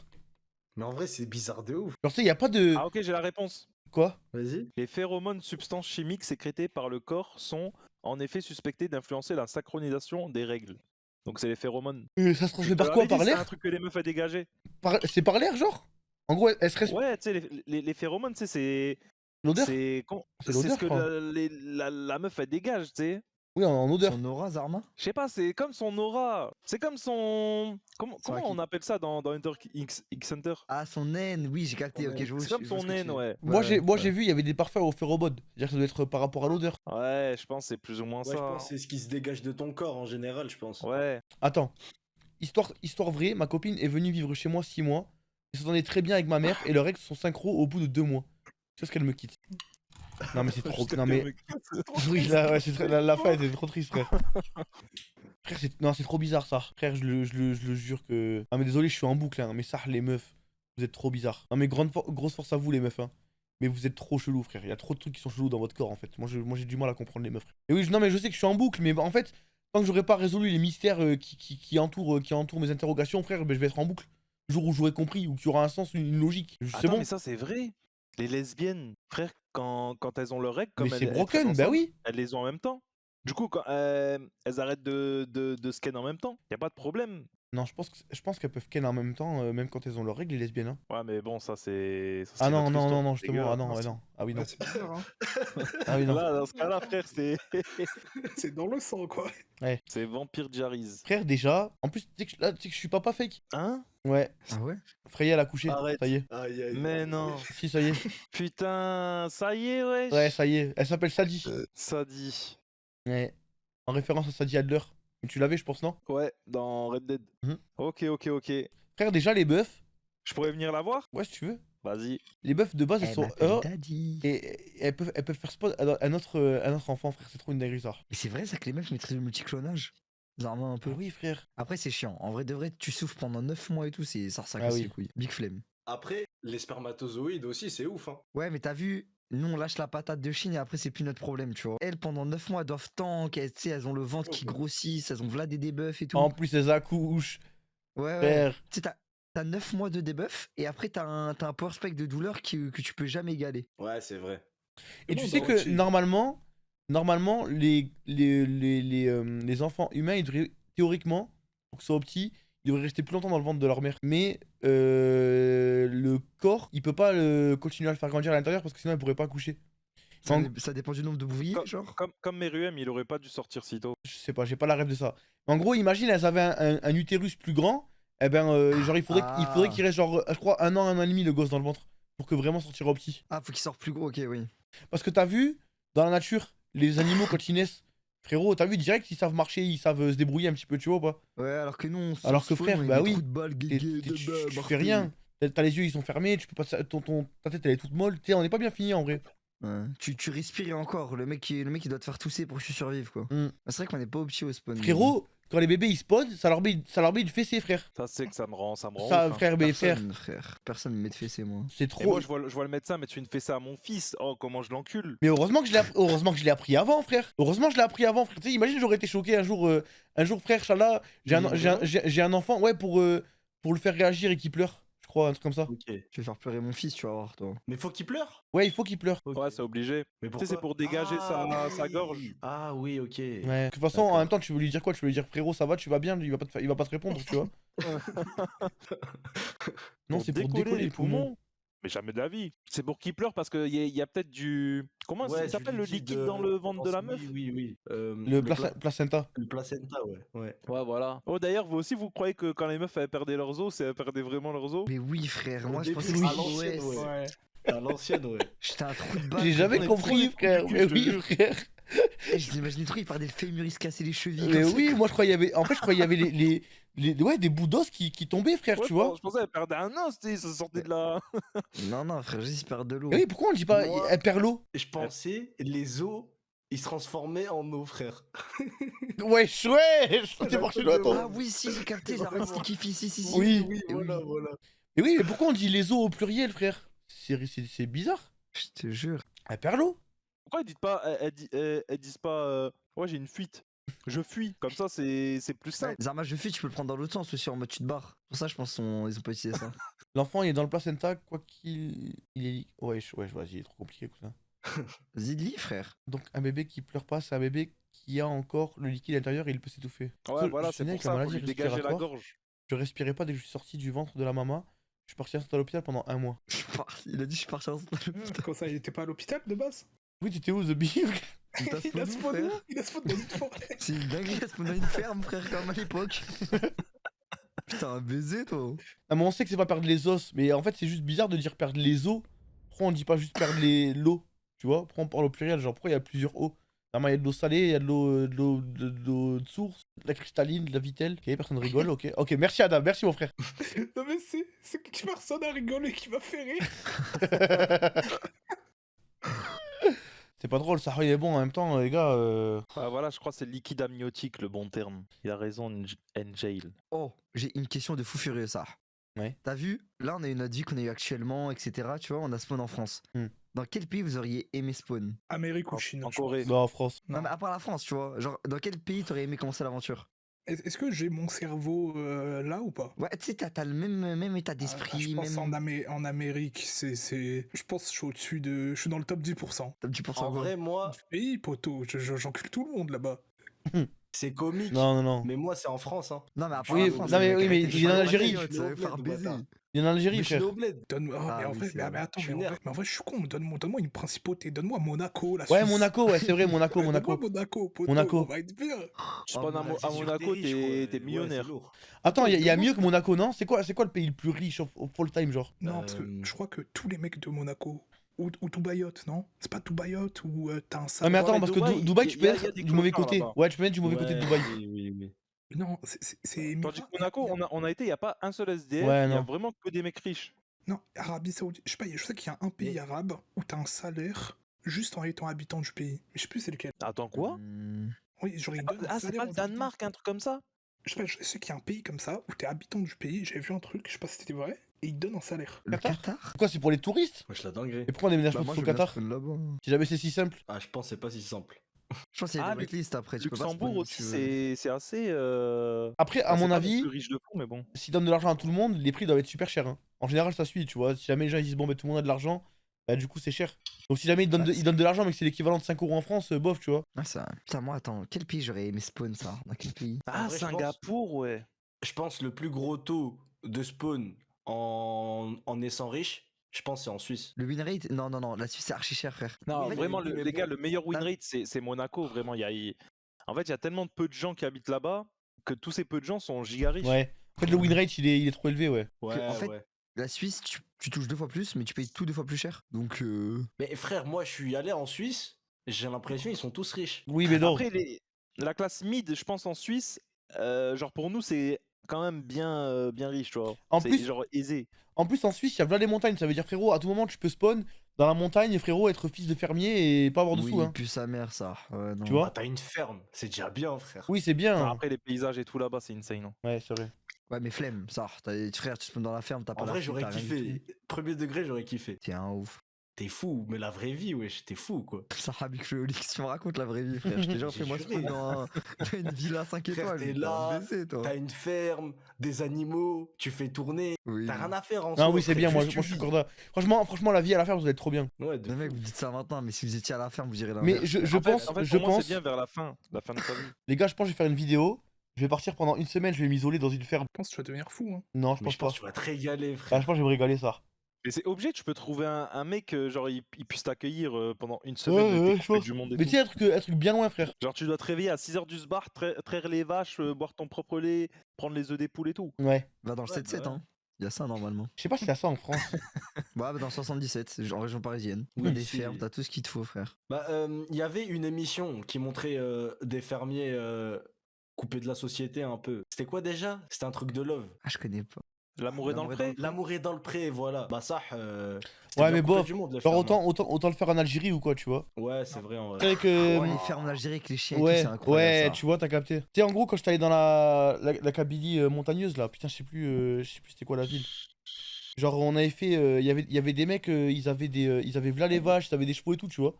Mais en vrai, c'est bizarre de ouf. Genre, tu sais, y a pas de. Ah ok, j'ai la réponse. Quoi? Vas-y. Les phéromones, substances chimiques sécrétées par le corps, sont en effet suspectées d'influencer la synchronisation des règles. Donc c'est les phéromones. Ça se transmet Je te par quoi? l'avais Par dit, c'est un l'air? truc que les meufs a dégagé. C'est par l'air, genre? En gros, elle se reste. Ouais, tu sais, les phéromones, tu sais, c'est. L'odeur? C'est C'est c'est l'odeur, ce que je crois. la meuf elle dégage, tu sais. Oui, en odeur. Son aura, Zarma? Je sais pas, c'est comme son aura. C'est comme son. Comment Son on acquis. appelle ça dans Hunter X Hunter? Ah, son naine, oui, j'ai capté, Son ok, naine. je vois. C'est comme je vois son ce que naine, tu- ouais. Moi, Ouais, j'ai ouais. vu, il y avait des parfums au phéromone. C'est-à-dire que ça doit être par rapport à l'odeur. Ouais, je pense que c'est plus ou moins Ouais, je ça. pense que c'est ce qui se dégage de ton corps en général, je pense. Ouais. Attends. Histoire vraie, ma copine est venue vivre chez moi 6 mois. Elle s'entendait très bien avec ma mère et leurs règles sont synchro au bout de 2 mois. C'est ce qu'elle me quitte. Non mais c'est trop. Jusqu'à Non ce mais. qu'elle me quitte. Oui, là, ouais, la fin était trop triste, frère. Frère, non, c'est trop bizarre ça. Frère, je le jure que. Ah, mais désolé, je suis en boucle, hein, mais ça, les meufs, vous êtes trop bizarres. Non, mais grosse force à vous, les meufs, hein. Mais vous êtes trop chelous, frère. Il y a trop de trucs qui sont chelous dans votre corps, en fait. Moi, j'ai du mal à comprendre les meufs. Frère. Et oui, non, mais je sais que je suis en boucle, mais en fait, tant que j'aurai pas résolu les mystères qui entourent mes interrogations, frère, ben, je vais être en boucle. Le jour où j'aurai compris, ou qu'il y aura un sens, une logique. C'est Attends, bon. mais ça c'est vrai. Les lesbiennes, frère, quand elles ont leurs règles, comme Mais c'est elles traînent broken, bah ensemble, oui. elles les ont en même temps. Du coup, quand elles arrêtent de scan en même temps, y a pas de problème. Non, je pense qu'elles peuvent ken en même temps, même quand elles ont leurs règles, les lesbiennes. Hein. Ouais, mais bon, ça c'est. ça, Ah c'est non, notre non, histoire, non, les justement. gars. Ah non, ouais, non. Ah oui, non. Ouais, c'est bizarre, hein. Ah oui, non. Là, dans ce cas-là, frère, c'est. C'est dans le sang, quoi. c'est Vampire Diaries. Frère, déjà, en plus, tu sais que je suis papa fake. Hein? Ouais, Ah ouais? Freya, elle a couché. Arrête. Ça y est. Aïe, aïe. Mais non. Si, ça y est. Putain, ça y est, wesh. Ouais, ça y est. Elle s'appelle Sadie. Ça dit. Ouais. En référence à Sadie Adler. Mais tu l'avais, je pense, non? Ouais, dans Red Dead. Mhm. Ok. Frère, déjà, les bœufs. Je pourrais venir la voir? Ouais, si tu veux. Vas-y. Les bœufs de base, elles Elle sont m'appelle heureux. Daddy. Et elles peuvent faire spawn un autre enfant, frère. C'est trop une dinguerie, ça. Mais c'est vrai ça que les meufs maîtrisent le multiclonage? Zarma un peu. Ah oui, frère. Après, c'est chiant. En vrai, de vrai, tu souffres pendant 9 mois et tout, ça ressac Ah aussi oui. les couilles. Big flemme. Après, les spermatozoïdes aussi, c'est ouf, hein. Ouais, mais t'as vu, nous on lâche la patate de Chine et après c'est plus notre problème, tu vois. Elles, pendant 9 mois, elles doivent tank, tu sais, elles ont le ventre qui grossit, elles ont v'là des buffs et tout. En plus, elles accouchent. Ouais. Frère. Tu sais, t'as 9 mois de debuff et après t'as un power spec de douleur que tu peux jamais égaler. Ouais, c'est vrai. Et Comment tu on sais dort que au-dessus normalement, les enfants humains, ils devraient, théoriquement, pour que ce soit petit, ils devraient rester plus longtemps dans le ventre de leur mère. Mais le corps, il peut pas continuer à le faire grandir à l'intérieur parce que sinon, il pourrait pas accoucher. Ça, En- ça dépend du nombre de bouviers, Comme, genre. comme Meruem, il aurait pas dû sortir si tôt. Je sais pas, j'ai pas la rêve de ça. Mais en gros, imagine, elles avaient un utérus plus grand. Eh ben, genre, il faudrait qu'il reste, genre, je crois, 1 an et demi le gosse dans le ventre. Pour que vraiment sortir au petit. Ah, faut qu'il sorte plus gros, ok, oui. Parce que t'as vu, dans la nature, les animaux quand ils naissent, frérot, t'as vu direct, ils savent marcher, ils savent se débrouiller un petit peu, tu vois ou pas? Ouais, alors que nous, on Alors que frère, bah oui, tu tu fais rien. T'as les yeux, ils sont fermés, tu peux pas, ta tête elle est toute molle. Tu sais, on n'est pas bien fini en vrai. Ouais. Tu respires et encore, le mec il doit te faire tousser pour que tu survives quoi. Mm. C'est vrai qu'on est pas au petit au spawn. Frérot, quand les bébés ils spawnent, ça leur met une fessée, frère. Ça, c'est que ça me rend Ça, ouf, hein. frère, mais frère, Personne me met de fessée moi. c'est Et trop. moi, je vois le médecin mettre une fessée à mon fils. Oh, comment je l'encule. Mais heureusement que je l'ai appris avant, frère. Heureusement que je l'ai appris avant, frère. Tu sais, imagine, j'aurais été choqué un jour, frère, Chala, j'ai un enfant, ouais, pour le faire réagir et qu'il pleure, je crois. crois, un truc comme ça. Ok. Je vais faire pleurer mon fils, tu vas voir, toi. Mais faut qu'il pleure. Ouais, il faut qu'il pleure. Ok. Ouais, c'est obligé. Mais Tu sais, c'est pourquoi pour dégager sa oui. gorge. Ah oui, ok. Ouais. De toute façon, en D'accord. même temps, tu veux lui dire quoi? Tu veux lui dire frérot, ça va, tu vas bien? Il va pas il va pas te répondre, tu vois. Non, c'est pour décoller les poumons. Mais jamais de la vie. C'est pour qu'il pleure parce qu'il y a peut-être du. Comment Ouais, ça du s'appelle le liquide dans le ventre de la meuf? Oui, oui, oui. Le placenta. le placenta, ouais. Ouais. Ouais, voilà. Oh, d'ailleurs, vous aussi, vous croyez que quand les meufs elles perdaient leurs os, elles perdaient vraiment leurs os? Mais oui, frère, Au moi je début, pensais que à c'était l'ancienne, OS. ouais. Ouais. À l'ancienne, ouais. J'étais un trou de balle. J'ai jamais frère. compris, frère. cul, Mais je te oui, jure. frère. Eh, je l'imaginais trop, il perdait le fémur, il se cassait les chevilles. Mais comme ça. oui, moi je croyais qu'il y avait. En fait, je croyais qu'il y avait ouais, des bouts d'os qui tombaient, frère, Ouais, tu vois. je pensais qu'elle perdait un os, tu sais, ça sortait de là. Non, non, frère, juste il perd de l'eau. Mais oui, pourquoi on dit pas Moi- elle perd l'eau? Je pensais les os, ils se transformaient en eau, frère. Wesh, wesh! T'es La marché cause là, de toi. Ah oui, si, j'ai capté, la race Sticky, si. Oui. Oui, Et voilà, oui. voilà. Mais oui, mais pourquoi on dit les os au pluriel, frère? C'est bizarre. Je te jure. Elle perd l'eau. Pourquoi elles disent pas, elles disent pas, ouais, j'ai une fuite. Je fuis. Comme ça, c'est plus simple. Zarma, je fuis, tu peux le prendre dans l'autre sens aussi, en mode tu te barres. Pour ça, je pense qu'ils ont pas utilisé ça. L'enfant il est dans le placenta, quoi qu'il. Il est. Wesh, vas-y, il est trop compliqué tout ça. Vas-y, lis, frère. Donc un bébé qui pleure pas, c'est un bébé qui a encore le liquide à l'intérieur et il peut s'étouffer. Ouais, Je voilà, suis c'est né pour avec la ça, faut maladie lui dégager la respiratoire. gorge. Je respirais pas dès que je suis sorti du ventre de la maman. Je suis parti à l'hôpital pendant 1 mois. Il a dit, je suis parti en Comme ça, il était pas à l'hôpital de base? Oui, t'étais où, The Bee? Il a spawn où? Il a spawn dans une forêt. C'est une dinguerie, à se dans une ferme, frère, comme à l'époque. Putain, un baiser, toi. Ah, mais on sait que c'est pas perdre les os, mais en fait, c'est juste bizarre de dire perdre les os. Pourquoi on dit pas juste perdre l'eau? Tu vois? Pourquoi on parle au pluriel? Genre, pourquoi il y a plusieurs eaux? Normalement, il y a de l'eau salée, il y a de l'eau de source, de la cristalline, de la vitelle. Ok, personne rigole, ok. Ok, merci Adam, merci mon frère. Non mais c'est que personne a rigolé qui m'a fait rire. C'est pas drôle, ça il est bon en même temps, les gars. Ah, voilà, je crois que c'est liquide amniotique le bon terme. Il a raison, Jail. Oh, j'ai une question de fou furieux, ça. Ouais. T'as vu? Là, on a eu notre vie qu'on a eu actuellement, etc. Tu vois, on a spawn en France. Hmm. Dans quel pays vous auriez aimé spawn? Amérique ou Chine? En je pense. Corée. Non, en France. Non, Non. mais à part la France, tu vois. Genre, dans quel pays t'aurais aimé commencer l'aventure? Est-ce que j'ai mon cerveau là ou pas? Ouais, tu sais, t'as le même état Je d'esprit, pense même. en Amérique, je pense que je suis au-dessus de. Je suis dans le top 10%. Top 10% En quoi. vrai, moi, Du pays, poteau. J'encule tout le monde là-bas. c'est comique. Non. Mais moi, c'est en France, hein. Non, mais à part Oui, la France, non, mais le oui, mais caractère il est en de Algérie. patriote, ça va faire baiser. Il est en Algérie, Mais je suis frère. au bled. Donne-moi. Ah mais en oui, vrai, c'est mais vrai. attends, Je suis mais en nerf. vrai, je suis con. Donne-moi une principauté. Donne-moi Monaco, la Ouais, Suisse. Monaco, ouais, c'est vrai, Monaco, Ouais, Monaco. donne-moi Monaco, poteau. Monaco. On va être bien. Tu spawns à C'est sur Monaco, des riches, ouais. t'es Ouais, millionnaire. c'est lourd. Attends, il y a Donne-moi- mieux que Monaco, non? C'est quoi le pays le plus riche of all time, genre? Non, parce que je crois que tous les mecs de Monaco. Ou Dubaïot, non? C'est pas Dubaïot où t'as un Ah, salaire. mais attends, mais parce que Dubaï, Dubaï, y tu peux a être des du mauvais clochards côté. là-bas. Ouais, tu peux être du mauvais côté de Dubaï. Oui. Non, c'est. Tandis que Monaco, on a été, il n'y a pas un seul SDF, Ouais, il y a non. vraiment que des mecs riches. Non, Arabie Saoudite. Je sais pas, je sais qu'il y a un pays arabe où t'as un salaire juste en étant habitant du pays. Mais je sais plus c'est lequel. Attends, quoi? Oui, genre ils donnent un Ah, c'est salaire pas le aux habitants. Danemark, un truc comme ça? Je sais pas, je sais qu'il y a un pays comme ça où t'es habitant du pays. J'avais vu un truc, je sais pas si c'était vrai, et ils te donnent un salaire. Le Qatar Qatar? Pourquoi c'est pour les touristes? Moi, je la dinguerie. Et pourquoi on déménage Bah, pas moi, tous je au veux bien Qatar? spawn là-bas. Si jamais c'est si simple. Ah, je pense que c'est pas si simple. Je pense qu'il y a Ah, des whitelistes après, tu peux pas Luxembourg spawn où aussi, tu veux. c'est assez. Après, à c'est mon pas non avis, plus riche de fou, mais bon. s'ils donnent de l'argent à tout le monde, les prix doivent être super chers. Hein. En général, ça suit, tu vois. Si jamais les gens ils disent bon, bah tout le monde a de l'argent, bah du coup c'est cher. Donc si jamais ils donnent, Ouais, ils donnent de l'argent mais que c'est l'équivalent de 5 euros en France, bof, tu vois. Ah, ça. Putain, moi, attends, quel pays j'aurais aimé spawn ça? Dans quel pays? Ah, vrai, je pense- Singapour, ouais. Je pense le plus gros taux de spawn en naissant riche, je pense c'est en Suisse. Le win rate? Non, la Suisse c'est archi cher, frère. Non, En fait, vraiment, mais les bon. gars, le meilleur win Ah. rate, c'est Monaco, vraiment. En fait, il y a tellement de peu de gens qui habitent là-bas que tous ces peu de gens sont giga riches. Ouais. En fait, le win rate il est trop élevé, ouais. Ouais, en fait, ouais. La Suisse, tu touches 2 fois plus, mais tu payes tout 2 fois plus cher. Donc, Mais frère, moi je suis allé en Suisse, j'ai l'impression ils sont tous riches. Oui, mais non. Après, la classe mid, je pense, en Suisse, genre pour nous, c'est quand même bien riche, tu vois. En C'est plus- genre aisé. En plus, en Suisse, il y a plein les montagnes. Ça veut dire, frérot, à tout moment, tu peux spawn dans la montagne, frérot, être fils de fermier et pas avoir de oui, sous, hein. pue sa mère, ça. Ouais, non. Tu vois Ah, t'as une ferme, c'est déjà bien frère. Oui, c'est bien. Enfin, après, les paysages et tout là-bas, c'est insane. Hein. Ouais, c'est vrai. Ouais, mais flemme, ça. Frère, tu spawns dans la ferme, t'as pas En la vrai flemme, j'aurais t'as rien du kiffé. tout. Premier degré j'aurais kiffé. T'es un ouf. T'es fou, mais la vraie vie, wesh, t'es fou, quoi. Ça, Habib Olix, tu me racontes la vraie vie, frère. Je t'ai déjà J'ai fait moi juré. dans une villa 5 Frère, étoiles. t'es T'es là, un BC, toi. T'as une ferme, des animaux, tu fais tourner. Oui. T'as rien à faire en Non, soi. oui, c'est frère, bien, moi, juste moi tu je suis vis. d'accord. Franchement, la vie à la ferme, vous êtes trop bien. Ouais, de Mais mec, fou. vous dites ça maintenant, mais si vous étiez à la ferme, vous direz Mais l'inverse. je pense, En fait, je pour moi, pense, c'est bien vers la fin de ta vie. les gars, je pense que je vais faire une vidéo. Je vais partir pendant une semaine, je vais m'isoler dans une ferme. Je pense que tu vas devenir fou. Hein. Non, je Mais pense je pense pas. que tu vas te régaler, Ah, frère. je pense que je vais me régaler ça. Mais c'est obligé, tu peux trouver un mec, genre, il puisse t'accueillir pendant une Ouais, semaine, t'es ouais, je coupé pense. du monde et Mais tout. tu sais, un truc bien loin, frère. Genre, tu dois te réveiller à 6h du sbar, traire les vaches, boire ton propre lait, prendre les œufs des poules et tout. Ouais. Va dans le Ouais, 7-7, bah ouais. hein. Il y a ça normalement. Je sais pas si c'est ça en France. Bah, dans le 77, en région parisienne. Oui, T'as des c'est- fermes, t'as tout ce qu'il te faut, frère. Bah, il y avait une émission qui montrait des fermiers coupés de la société un peu. C'était quoi déjà? C'était un truc de love. Ah, je connais pas. L'amour est dans le L'amour est dans pré. le L'amour est dans le pré, voilà. Bah ça, c'était Ouais, bien mais coupé bof. du monde, les Genre, fermes, autant le faire en Algérie ou quoi, tu vois. hein. Ouais, c'est vrai en vrai. C'est vrai que. Oh, les fermes d'Algérie avec les chiens et tout, Ouais, c'est incroyable. ouais, ça. tu vois, t'as capté. Tu sais, en gros, quand j'étais allé dans la Kabylie montagneuse, là, putain, je sais plus c'était quoi la ville. Genre, on avait fait. Il y avait des mecs, ils avaient v'là les vaches, ils avaient des chevaux et tout, tu vois.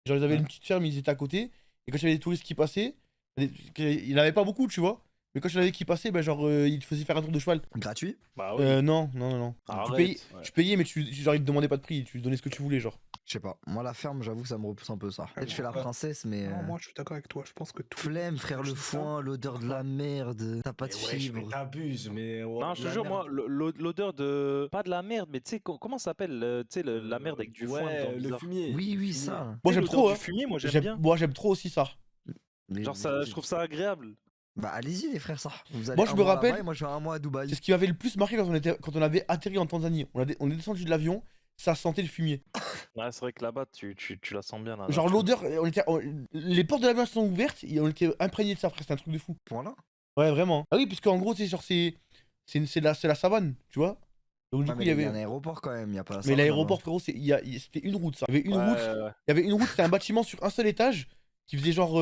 Genre, ils avaient une petite ferme, ils étaient à côté. Et quand il y avait des touristes qui passaient, il n'y en avait pas beaucoup, tu vois. Mais quand il y en avait qui passaient, bah, genre, ils te faisaient faire un tour de cheval. Gratuit? Bah oui. Non. Arrête. Tu payais, mais genre, ils te demandaient pas de prix, tu donnais ce que tu voulais, genre. Je sais pas. Moi, la ferme, j'avoue que ça me repousse un peu ça. Peut-être je fais la pourquoi princesse, mais. Non, moi, je suis d'accord avec toi. Je pense que tout. Flemme, frère, le Je dis ça. foin, l'odeur de la merde, t'as pas de Mais wesh, mais fibre. t'abuses, mais... ouais, Non, je te la jure, merde. moi, l'odeur de. Pas de la merde, mais tu sais, comment ça s'appelle tu sais, la merde avec du foin. Ouais, genre le bizarre. fumier. Oui, le oui, fumier. ça. Moi, Tu sais, j'aime l'odeur trop, du hein. fumier, moi, j'aime bien. Moi, j'aime trop aussi ça. Genre, ça, je trouve ça agréable. Bah, allez-y, les frères, ça. Vous allez Moi, je un me mois là-bas rappelle- et moi, je vais un mois à Dubaï. C'est ce qui m'avait le plus marqué quand on avait atterri en Tanzanie. On est descendu de l'avion, ça sentait le fumier. Ouais, c'est vrai que là-bas, tu la sens bien. Là, Genre l'odeur, les portes de l'avion sont ouvertes et on était imprégnés de ça, frère, c'était un truc de fou. Point là. Ouais, vraiment. Ah oui, parce qu'en gros, c'est genre, c'est la savane, tu vois. Donc du Ouais, coup, mais il y il y a avait. un aéroport quand même, y a pas ça. Mais l'aéroport, frérot, c'était une route, ça. Il y avait une route, il y avait une route, c'était un bâtiment sur un seul étage qui faisait genre.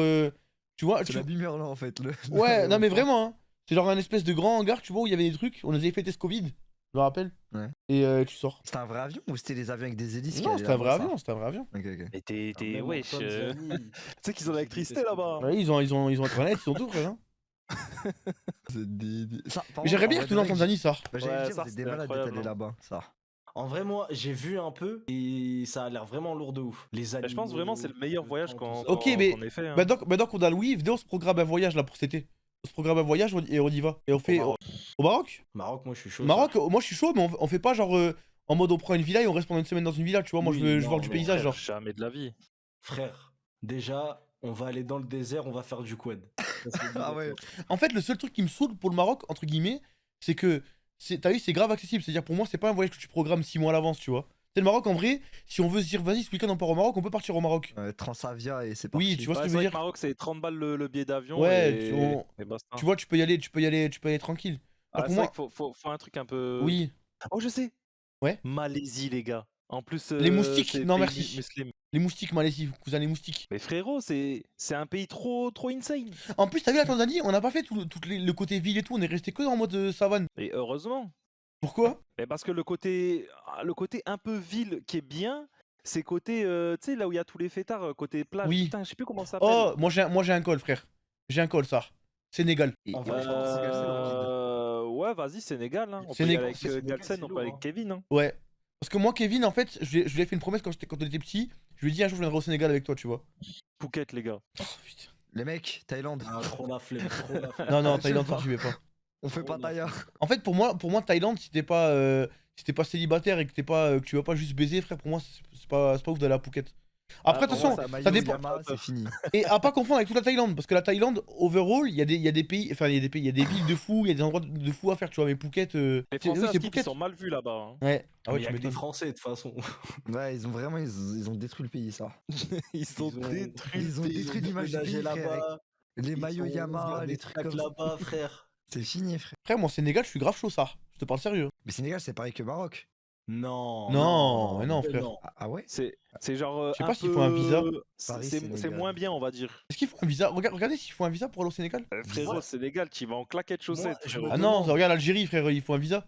Tu vois, C'est la bimeur là en fait. Ouais, non mais l'aéroport. vraiment, hein. C'est genre un espèce de grand hangar, tu vois, où il y avait des trucs. On les avait fait test Covid, je me rappelle. Ouais. Et tu sors. C'était un vrai avion ou c'était les avions avec des hélices qui Non, allaient c'était un vrai là-bas, ça avion, c'était un vrai avion. Ok, ok. Mais t'es. Ah, même en Wesh. Tanzanie. Tu sais qu'ils ont l'électricité là-bas. Ouais, ils ont internet, ils ont tout, frère. Hein. C'est débile. Ça, par Mais contre, j'aimerais en bien vrai, retourner en de vrai, Tanzanie, ça. Bah, j'allais Ouais, dire, ça, vous êtes des c'était malades d'être incroyable, allés hein. là-bas, ça. En vrai, moi, j'ai vu un peu et ça a l'air vraiment lourd de ouf. Les Mais animaux. je pense vraiment c'est le meilleur le voyage temps, qu'on tout ça. Ok, mais- qu'on ait fait. Hein. Bah donc on a Louis, venez on se programme un voyage là pour cet été. On se programme un voyage et on y va. Et on fait Maroc. au Maroc. Maroc, moi, je suis chaud. Maroc, moi je suis chaud, mais on fait pas genre en mode on prend une villa et on reste pendant une semaine dans une villa, tu vois. Moi Oui, je veux non, voir du non, paysage, Frère, genre. Jamais de la vie. Frère, déjà, on va aller dans le désert, on va faire du quad. Ça, c'est Ah direct, ouais. hein. En fait, le seul truc qui me saoule pour le Maroc, entre guillemets, c'est que t'as vu, c'est grave accessible. C'est-à-dire pour moi, c'est pas un voyage que tu programmes 6 mois à l'avance, tu vois. C'est le Maroc en vrai, si on veut se dire vas-y ce week-end on part au Maroc, on peut partir au Maroc. Transavia et c'est Oui, parti. tu vois ce Ouais, que c'est je veux vrai dire. que Maroc, c'est 30 balles le billet d'avion. Ouais, et basta. Tu vois, tu peux y aller tranquille. Ah, pour c'est moi- vrai qu'il faut un truc un peu. Oui. Oh, je sais. Ouais. Malaisie, les gars. En plus. Les moustiques, c'est non, pays merci. musulman. Les moustiques, Malaisie, cousin les moustiques. Mais frérot, c'est un pays trop insane. En plus, t'as vu la Tanzanie, on n'a pas fait tout le côté ville et tout, on est resté que en mode savane. Et heureusement. Pourquoi? Et parce que le côté un peu ville qui est bien, c'est côté, tu sais, là où il y a tous les fêtards, côté plage. Oui. Putain, je sais plus comment ça s'appelle. Oh, moi j'ai un col, frère. J'ai un col, ça. Sénégal. Et- En vrai, je pense que Sénégal, c'est dans le guide. Ouais, vas-y, Sénégal. Hein. On peut y Sénégal, aller avec c'est Sénégal, Galsen, c'est on peut lourd, aller avec hein. Kevin. Hein. Ouais. Parce que moi, Kevin, en fait, je lui ai fait une promesse quand on était petit. Je lui ai dit un jour je viendrai au Sénégal avec toi, tu vois. Phuket, les gars. Oh, putain. Les mecs, Thaïlande. Ah, trop la flemme, trop la flemme. Non, Je Thaïlande, sais ça, pas. j'y vais pas. On fait pas Oh, Thaïa. En fait, pour moi Thaïlande, si t'es pas célibataire et que que tu vas pas juste baiser, frère, pour moi, c'est pas ouf d'aller à Phuket. Après, pour moi, attention, ça dépend. Yama, c'est fini. Et à pas confondre avec toute la Thaïlande, parce que la Thaïlande, overall, il y a des pays, enfin, il y a des villes de fous, il y a des endroits de fous à faire, tu vois, mais Phuket. Les oui, Français, à c'est ski, ils Phuket. sont mal vus là-bas. Hein. Ouais. Ah ouais, Mais y tu a que des m'étonnes. Français, de toute façon. Ouais, ils ont vraiment ils ont détruit le pays, ça. Ils sont détruits. Ils ont détruit l'image du pays, frère, avec les maillots Yama, les trucs comme ça. là-bas, frère. C'est fini, frère. Frère, moi, Sénégal, je suis grave chaud, ça. Je te parle sérieux. Mais Sénégal, c'est pareil que Maroc. Non. Non, mais non, frère. Ah ouais? C'est genre. Je sais un pas s'il faut un peu- visa. Paris, C'est Sénégal. moins bien, on va dire. Est-ce qu'il faut un visa? Regardez s'il faut un visa pour aller au Sénégal. Frérot, Moi- Sénégal, tu vas en claquette chaussette. je frérot. me Ah non, regarde l'Algérie, frère, il faut un visa.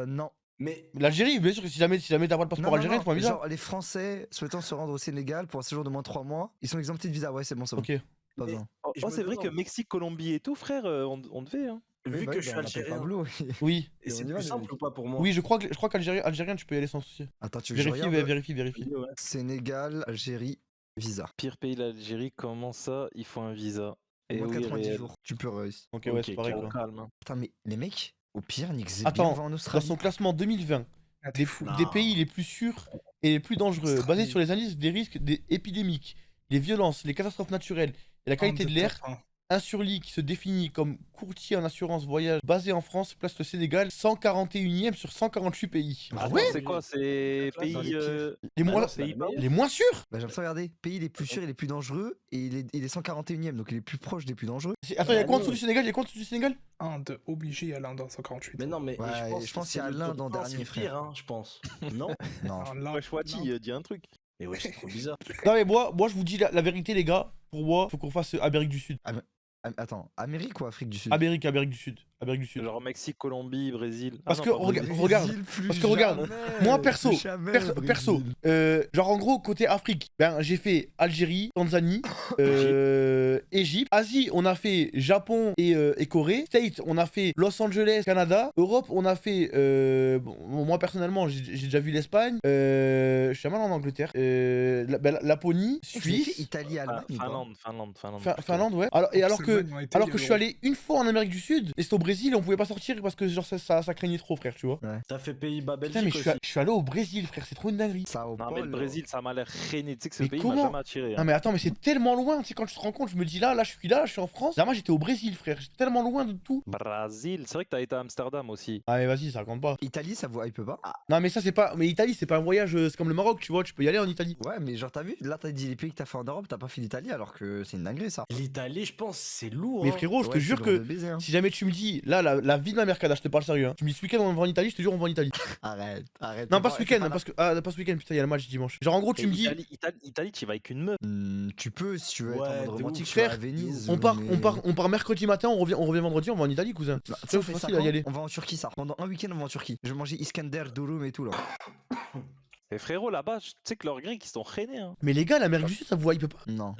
Non. Mais L'Algérie, bien sûr que si jamais t'as pas de passeport algérien, il faut un visa. Genre, les Français souhaitant se rendre au Sénégal pour un séjour de moins de 3 mois, ils sont exemptés de visa. Ouais, c'est bon, c'est bon. Ok. Pas Mais- besoin. Oh, je me c'est vrai que demande. Mexique, Colombie et tout, frère, on devait. Hein. vu Oui, bah que oui, je suis bah, on appelle algérien, Pablo. Oui. et c'est on y va, plus les simple mecs. ou pas pour moi? Oui, je crois qu'Algérien, tu peux y aller sans souci. Attends, tu veux que je Vérifie, regarde vérifie. Ouais. Sénégal, Algérie, visa. Pire pays, l'Algérie, comment ça, il faut un visa. Et Moins de oui, 90 réel. jours. Tu peux réussir. Ok, ouais, Ok, c'est pareil calme. quoi. Calme. Hein. Putain, mais les mecs, au pire, Nick Zebia Attends, va en dans Australie. son classement 2020, Ah, t'es fou. des pays les plus sûrs et les plus dangereux, basé Australie. sur les analyses des risques épidémiques, les violences, les catastrophes naturelles et la qualité de l'air, un surlit qui se définit comme courtier en assurance voyage basé en France place le Sénégal 141e sur 148 pays. Ah Ah Attends, ouais ouais mais C'est quoi, c'est classe dans pays. les pires. Les Bah moins, non, c'est pays la meilleure. les moins sûrs Bah, j'aime ça regarder. Pays les plus sûrs et les plus dangereux. Et il est 141ème, donc il est plus proche des plus dangereux. Attends, il y a Bah quoi en dessous non. du Sénégal? Il y a quoi en dessous du Sénégal? Inde, obligé à l'Inde en 148. Mais non, mais Ouais, je je pense que qu'il y a c'est le l'Inde top en 1, c'est dernier, le pire, frère. hein, je pense. Non? Non. Alors là, Wesh, Wati, l'Inde- dis un truc. Mais ouais, c'est trop bizarre. Non mais moi je vous dis la vérité les gars, pour moi, faut qu'on fasse Amérique du Sud. Attends, Amérique ou Afrique du Sud? Amérique du Sud. Amérique du Sud. Genre Mexique, Colombie, Brésil. Parce non, que pas regarde, Brésil. regarde, parce que regarde, moi perso, perso, Brésil. genre en gros côté Afrique, ben j'ai fait Algérie, Tanzanie, Égypte, Asie on a fait Japon et Corée, States on a fait Los Angeles, Canada, Europe on a fait, bon, moi personnellement j'ai déjà vu l'Espagne, je suis mal en Angleterre, Laponie, Vous avez fait Suisse, Italie, Allemagne ou pas? Finlande. Finlande ouais. Alors Seulement, on était alors il y que a je suis longtemps. allé une fois en Amérique du Sud et c'était au Brésil et on pouvait pas sortir parce que genre ça craignait trop frère tu vois. T'as fait Pays-Bas, Putain mais Belgique aussi. je suis allé au Brésil frère, c'est trop une dinguerie. Sao Non, mais le Paulo. Brésil, ça m'a l'air rené. Tu sais que ce Mais pays comment m'a jamais attiré. Non Hein. mais attends mais c'est tellement loin, tu sais quand tu te rends compte, je me dis là je suis en France. Là moi j'étais au Brésil frère, j'étais tellement loin de tout. Brésil, c'est vrai que t'as été à Amsterdam aussi. Ah mais vas-y ça compte pas. Italie, ça vous hype pas? Non mais ça c'est pas, mais Italie c'est pas un voyage, c'est comme le Maroc tu vois, tu peux y aller en Italie. Ouais, mais genre, t'as vu? Là, t'as dit les pays que t'as fait en Europe, t'as pas fait l'Italie alors que c'est une dinguerie ça. L'Italie, je pense, c'est lourd. Mais hein. frérot je te Ouais, jure c'est que lourd de baiser, hein. si jamais tu me dis là la vie de ma mère Kada, je te parle sérieux hein. Tu me dis ce week-end on va en Italie, je te jure on va en Italie. Arrête. Non pas ce week-end parce que pas ce week-end putain il y a le match dimanche. Genre en gros tu Et me dis Italie, tu vas avec une meuf. Tu peux, si tu veux être Ouais, en de mode romantique, ouf, tu vas à frère, Venise. on part mais- mercredi matin, on revient vendredi, on va en Italie cousin. Bah, C'est tu sais, on fait ça facile à y quand aller. On va en Turquie, ça. Pendant un week-end, on va en Turquie. Je vais manger Iskender, Durum et tout là. Et frérot, là-bas, tu sais que leurs grecs, ils sont rennais. Hein. Mais les gars l'Amérique du Sud ça vous hype pas? Non.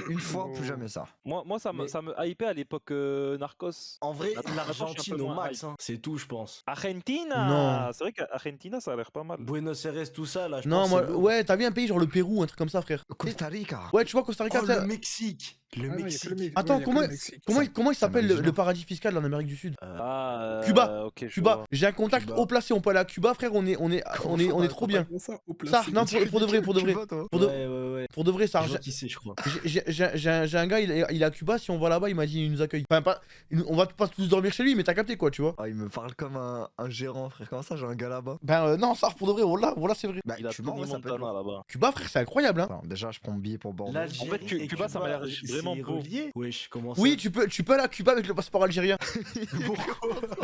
Une fois, plus jamais ça. Moi ça me Mais- hypait à l'époque Narcos. En vrai, Attends, je suis un l'Argentine peu au moins max, hype. hein. C'est tout, je pense. Argentina Non. C'est vrai qu'Argentina, ça a l'air pas mal. Buenos Aires, tout ça, là, je Non pense. moi c'est lourd. ouais t'as vu un pays genre le Pérou, un truc comme ça frère. Costa Rica. Ouais tu vois Costa Rica Oh, t'as- le Mexique. Le Ah, non, il y a que Mexique. le Mexique. Attends, Ouais, il y a que comment- le Mexique. Comment il ça s'appelle m'hallucine. le paradis fiscal en Amérique du Sud? Ah, Cuba. ok, je Cuba, vois. j'ai un contact Cuba. haut placé, on peut aller à Cuba frère, on est trop bien. Comment ça, au Ça, placé non pour de vrai, pour de vrai. Cuba, toi. Pour de, Ouais. pour de vrai ça, Je vois qui c'est, je crois. j'ai un gars, il est à Cuba, si on va là-bas, il m'a dit il nous accueille. Enfin pas, on va pas tous dormir chez lui, mais t'as capté quoi tu vois. Ah, il me parle comme un gérant, frère. Comment ça, j'ai un gars là-bas? Ben non ça pour de vrai, voilà c'est vrai. Bah, Il a Cuba, Tony ouais, ça peut être Montana lourd. là-bas. Cuba frère c'est incroyable hein. Attends, déjà, je prends mon billet pour Bordeaux. L'Algérie En fait, et Cuba, ça m'a l'air c'est vraiment beau. relié. Wesh, comment ça? Oui tu peux aller à Cuba avec le passeport algérien.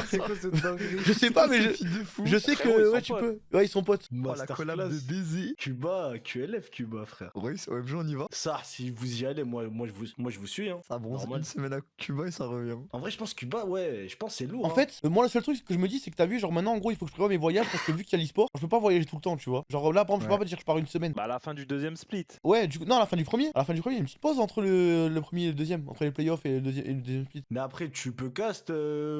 C'est quoi cette dinguerie? Je sais pas mais je sais Frérot, ils que sont ouais tu potes. peux. Ouais ils sont potes. Oh, la collab de baiser. Cuba, QLF, Cuba, frère. Royce, OMG, on y va. Ça, si vous y allez, moi je vous suis. Hein. Ça bronze Normal. une semaine à Cuba et ça revient. En vrai, je pense Cuba, ouais, je pense c'est lourd. En hein. fait, moi le seul truc que je me dis c'est que t'as vu genre maintenant en gros il faut que je prévoie mes voyages parce que vu qu'il y a l'e-sport, je peux pas voyager tout le temps tu vois. Genre là par exemple je peux pas dire que je pars une semaine. Bah, à la fin du deuxième split. Ouais, non, à la fin du premier. À la fin du premier, il y a une petite pause entre le premier et le deuxième. Entre les playoffs et le deuxième split. Mais après, tu peux cast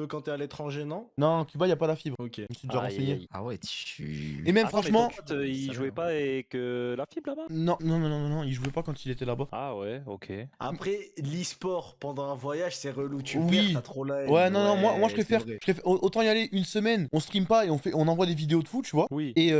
quand t'es à l'étranger, non? Non, Cuba, y a pas la fibre. Ok. Je me suis déjà Aïe, renseigné. aïe. Ah ouais, tu. Et même Attends, mais franchement. ton pote, il ça jouait va. pas avec la fibre là-bas? Non, il jouait pas quand il était là-bas. Ah ouais, ok. Après, l'e-sport pendant un voyage, c'est relou. Tu Oui. perds, t'as trop la haine. Ouais, non, moi je c'est préfère. vrai. Autant y aller une semaine, on stream pas et on envoie des vidéos de foot, tu vois. Oui. Et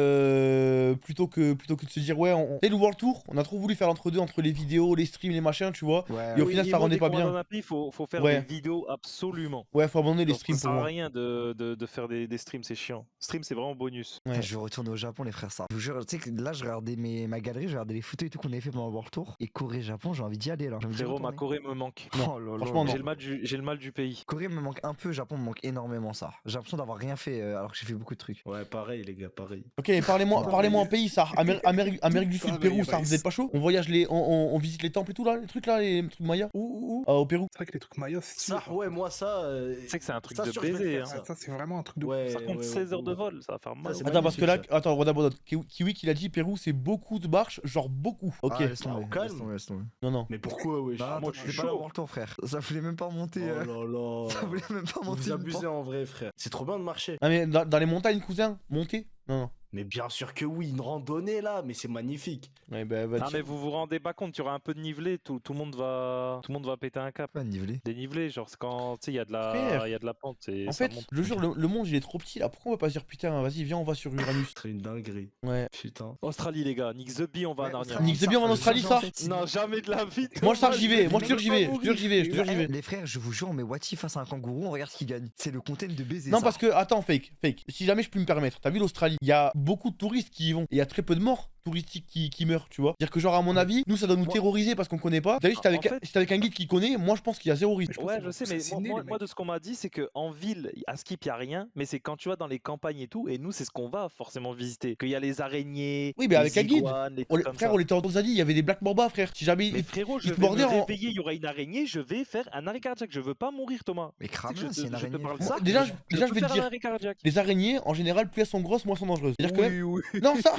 plutôt que de se dire, ouais, c'est le World Tour, on a trop voulu faire l'entre-deux entre les vidéos, les streams, les machins, tu vois. Ouais, Et au Oui, final, et ça moi, rendait dès pas qu'on va bien. dans un pays, faut faire Ouais. des vidéos absolument. Ouais, faut abandonner les Donc, streams ça pour sert à moi. rien de faire des streams, c'est chiant. Stream, c'est vraiment bonus. Ouais. Putain, je vais retourner au Japon, les frères, ça. Je vous jure, tu sais que là, je regardais ma galerie, je regardais les photos et tout qu'on avait fait pendant le World Tour. Et Corée-Japon, j'ai envie d'y aller là. J'ai envie d'y Frérot, ma retourner. Corée me manque. Oh là là. franchement, non. J'ai le mal du pays. Corée me manque un peu, Japon me manque énormément ça. J'ai l'impression d'avoir rien fait alors que j'ai fait beaucoup de trucs. Ouais, pareil, les gars, pareil. Ok, parlez-moi en pays, ça. Amérique du Sud, Pareil, Pérou, ça, pareil. vous êtes pas chaud? On voyage on visite les temples et tout là, les trucs là, les trucs mayas? Où? Au Pérou. C'est vrai que les trucs mayas, c'est stylé, Ça, par ouais, contre. moi, ça. Tu sais que c'est un truc ça, de sûr, je vais le baiser. faire, Hein. ça. Ça, c'est vraiment un truc de Ouais, ouf. Ça compte 16 heures de vol, ça va faire mal. c'est Attends, parce que là, magnifique, ça. attends, d'abord, Kiwi qu'il a dit Pérou, c'est beaucoup de marches, genre beaucoup. Ok. Ah, laisse tomber, au calme. laisse tomber, laisse tomber. Non. Mais pourquoi, wesh? Bah, Moi, attends, je suis c'était pas le chaud. World Tour, frère. Ça voulait même pas monter. Oh là là. Ça voulait même pas monter. Vous une abusez pente. en vrai, frère. C'est trop bien de marcher. Ah, mais dans les montagnes, cousin, monter? Non. Mais bien sûr que oui, une randonnée là, mais c'est magnifique. Ouais, bah, Non mais vous vous rendez pas compte, il y aura un peu de nivelé, tout le monde va péter un cap. Pas nivelé. Dénivelé, genre c'est quand tu sais il y a de Frère. la pente et En ça fait, monte. je jure, le monde il est trop petit là. Pourquoi on va pas se dire putain, vas-y, viens, on va sur Uranus? Ce serait une dinguerie. Ouais. Putain. Australie les gars, Nick the Bee, on va Ouais, à Narnia. Australie, Nick the Bee, on va en Australie, ça? Non, jamais de la vie. Moi, je Thomas, sens que j'y vais. Moi, je te jure, vais j'y même vais. pas Je te jure, j'y vais. Je te jure, j'y vais. Les frères, je vous jure, mais what if face à un kangourou, on regarde ce qu'il gagne. C'est le content de baiser. Non, ça. parce que, attends, fake. Si jamais je peux me permettre, t'as vu l'Australie? Il y a beaucoup de touristes qui y vont. Et il y a très peu de morts touristiques qui meurent, tu vois. C'est-à-dire que, genre, à mon avis, nous, ça doit nous terroriser parce qu'on connaît pas. T'as vu, si t'es En avec, fait- si t'es avec un guide qui connaît, moi, je pense qu'il y a zéro risque. Je pense Ouais, qu'ils je vont sais, tous mais assassiner, moi, les moi, mecs. de ce qu'on m'a dit, c'est que en ville, à Skip, il y a rien, mais c'est quand tu vas dans les campagnes et tout, et nous, c'est ce qu'on va forcément visiter. Qu'il y a les araignées, Oui, mais les avec un guide. iguanes, les On trucs les- comme frère, ça. on était en Tanzanie, il y avait des Black Mamba, frère. Si jamais Mais ils frérot, je ils vais te me mordaient en. réveiller, il y aura une araignée, je vais faire un arrêt cardiaque. Je veux pas mourir, Thomas. Mais Tu sais crame que c'est une je te araignée. parle de frère. ça. Déjà, je je peux vais te faire un dire. arrêt cardiaque. Les araignées, en général, plus elles sont grosses, moins elles sont dangereuses. C'est-à-dire que. Oui. Non, ça.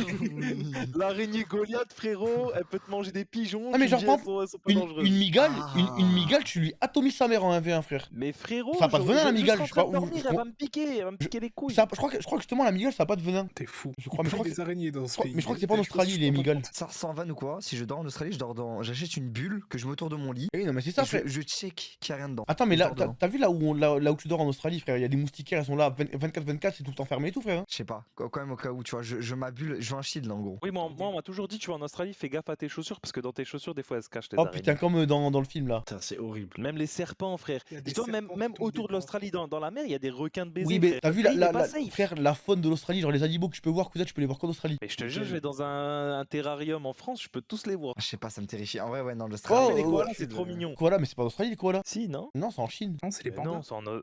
L'araignée Goliath, frérot, elle peut te manger des pigeons. Ah, mais tu genre, me dis, par elles sont pas dangereuses. Une migale, une Ah. migale, tu lui atomises sa mère en 1v1, frère. Mais frérot, Ça a pas de venin, la migale, je sais pas où- Dormir, elle va me piquer, elle va me piquer les couilles. Je crois que justement, la migale, ça a pas de venin. T'es fou. Je crois, mais je crois que des araignées dans ce crois- pays. mais je crois que c'est pas en Des choses Australie, que je les prends pas migales. compte. Ça sans vanne ou quoi? Si je dors en Australie, j'achète une bulle que je m'autour de mon lit. Eh oui, non, mais c'est ça, Et frère. je check qu'il n'y a rien dedans. Attends, mais Je là, dors dedans. t'as vu là où tu dors en Australie, frère? Il y a des moustiquaires, elles sont là 24/24, c'est tout le temps fermé et tout, frère. Hein. Je sais pas, quand même au cas où, tu vois, je ma bulle, je veux un shield là en gros. Oui, moi, on m'a toujours dit, tu vas en Australie, fais gaffe à tes chaussures, parce que dans tes chaussures, des fois, elles se cachent les Oh araignées. putain, comme dans le film là. Putain, c'est horrible. Même les serpents, frère. Il y a des Dis-toi, même, serpents même qui tombent autour de dedans. l'Australie, dans la mer, il y a des requins de baiser. Oui, mais frère. t'as vu Le pays, il est pas safe. frère, la faune de l'Australie, genre les animaux que tu peux voir, cousin, tu peux les voir qu'en Australie. Mais je te jure, je vais dans un terrarium en France, je peux tous les voir. Ah, je sais pas, ça me terrifie. En vrai, ouais, non, Oh, l'Australie. Mais les koalas, ouais. c'est trop mignon. Koala, mais c'est pas en Australie les koalas. Si, non? Non, c'est en Chine. Non, c'est les Mais pandas. non,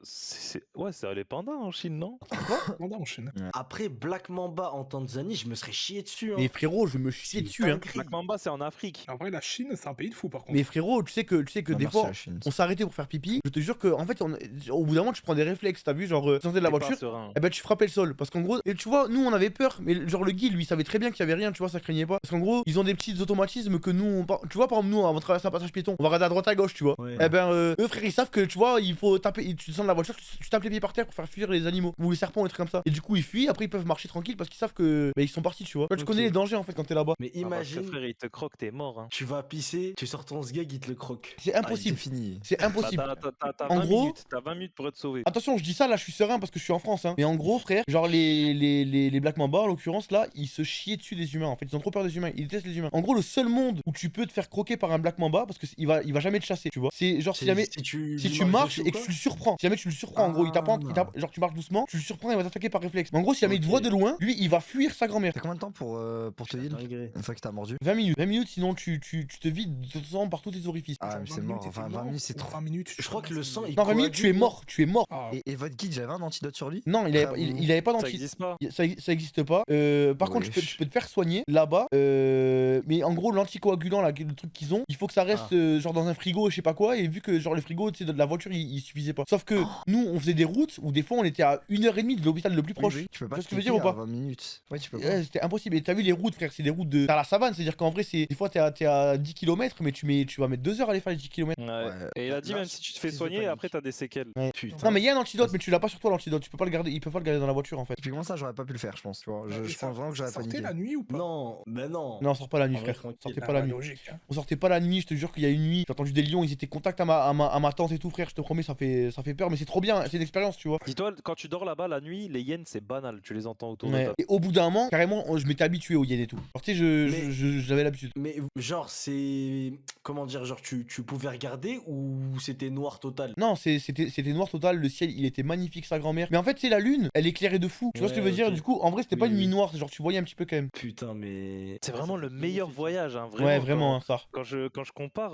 ouais, c'est les pandas en Chine, non? Les pandas en Chine. Après Black Mamba en Tanzanie, je me serais chié dessus. Hein. Mais frérot, je me chie dessus, hein. Black Mamba, c'est en Afrique. En vrai, la Chine, c'est un pays de fou par contre. Mais frérot, tu sais que Non, des merci, fois, la Chine. on s'arrêtait pour faire pipi. Je te jure que, en fait, au bout d'un moment, tu prends des réflexes. T'as vu, genre, tu sortais de la T'es pas voiture. serein. Eh ben tu frappais le sol parce qu'en gros et tu vois nous on avait peur mais genre le guide lui il savait très bien qu'il y avait rien tu vois ça craignait pas parce qu'en gros ils ont des petits automatismes que nous tu vois par exemple nous avant de traverser un passage piéton on va regarder à droite à gauche tu vois Ouais. eh ben eux frère ils savent que tu vois il faut taper tu descends de la voiture tu tapes les pieds par terre pour faire fuir les animaux ou les serpents ou des trucs comme ça et du coup ils fuient après ils peuvent marcher tranquille parce qu'ils savent que ils sont partis tu vois. Toi, tu Ok. connais les dangers en fait quand t'es là-bas Mais Ah, parce que, imagine, frère, il te croque, t'es mort. Hein. tu vas pisser, tu sors ton sgeg, il te le croque. c'est C'est impossible fini. c'est Bah, impossible. t'as En 20 gros- minutes, t'as 20 minutes pour être sauvé. Attention, je dis ça là, je suis serein parce que je suis en France. Hein. Mais en gros, frère, genre les Black Mamba en l'occurrence là, ils se chient dessus des humains. En fait, ils ont trop peur des humains. Ils détestent les humains. En gros, le seul monde où tu peux te faire croquer par un Black Mamba parce que il va jamais te chasser, tu vois. C'est genre si jamais. Si tu marches et que tu le surprends, si jamais tu le surprends, en gros, il t'apprend, genre tu marches doucement, tu le surprends, il va t'attaquer par réflexe. Mais en gros, si jamais il te voit de loin, lui, il va fuir sa grand-mère. T'as combien de temps pour te heal Dinguerie. une fois que t'as mordu? 20 minutes, sinon tu te vides de sang par tous tes orifices. Ah, Genre mais 20 c'est mort. minutes, Enfin, t'es 20 mort, minutes, c'est ou trop. 20 minutes, Je crois que le sang, il Non, 20 minutes, tu es mort, tu es mort. Ah, Et votre guide, j'avais un antidote sur lui? Non, il avait pas Ça d'anti. existe pas. Ça existe pas. Par contre, Wesh. tu peux te faire soigner là-bas. Mais en gros, l'anticoagulant, là, le truc qu'ils ont, il faut que ça reste genre dans un frigo, je sais pas quoi. Et vu que genre le frigo de la voiture, il suffisait pas. Sauf que nous, on faisait des routes où des fois on était à 1h30 de l'hôpital le plus proche. Oui, tu peux pas Tu vois ce te que je veux dire ou cliquer pas à 20 minutes. Ouais, tu peux pas. Ouais, c'était impossible. Et t'as vu les routes, frère, c'est des routes de. T'as la savane, c'est-à-dire qu'en vrai, c'est des fois t'es à 10 km, mais tu vas mettre 2 heures à aller faire les 10 km. Ouais. Ouais. Et il a dit, Là, même si tu te fais crise de soigner, panique. après t'as des séquelles. Putain. Non, mais il y a un antidote, mais tu l'as pas sur toi l'antidote. Tu peux pas le garder, ils peuvent pas le garder dans la voiture en fait. Typiquement, ça, j'aurais pas pu le faire, je pense. Tu vois, je pense vraiment que j'aurais Sortez paniqué. la nuit ou pas? Non, mais non. Non, on sort pas la nuit, En vrai, frère. tranquille. Sortez Ah, pas la nuit. logique, hein. On sortait pas la nuit, je te jure qu'il y a une nuit. J'ai entendu des lions, ils étaient contact à ma tante et tout, frère. Je te promets, ça fait peur, mais c'est trop bien, c'est une expérience, tu vois. Dis-toi, quand tu dors là-bas la nuit, les hyènes c'est banal, tu les entends autour de Ouais. toi. Et au bout d'un moment, carrément, je m'étais habitué aux hyènes et tout. Genre, tu sais, Mais- j'avais l'habitude. Mais genre, c'est. Comment dire, genre, tu pouvais regarder ou c'était noir total? Non, c'était noir total, le ciel il était magnifique, sa grand-mère. Mais en fait, c'est la lune, elle éclairait de fou. Tu vois ce que je veux Ouais, dire? ok. Du coup, en vrai, c'était pas Oui, une nuit oui. noire, genre tu voyais un petit peu quand même. Putain, mais. C'est Ouais, vraiment ça le fait meilleur magnifique. voyage, hein, Ouais, vraiment. vraiment, hein, ça. Quand je compare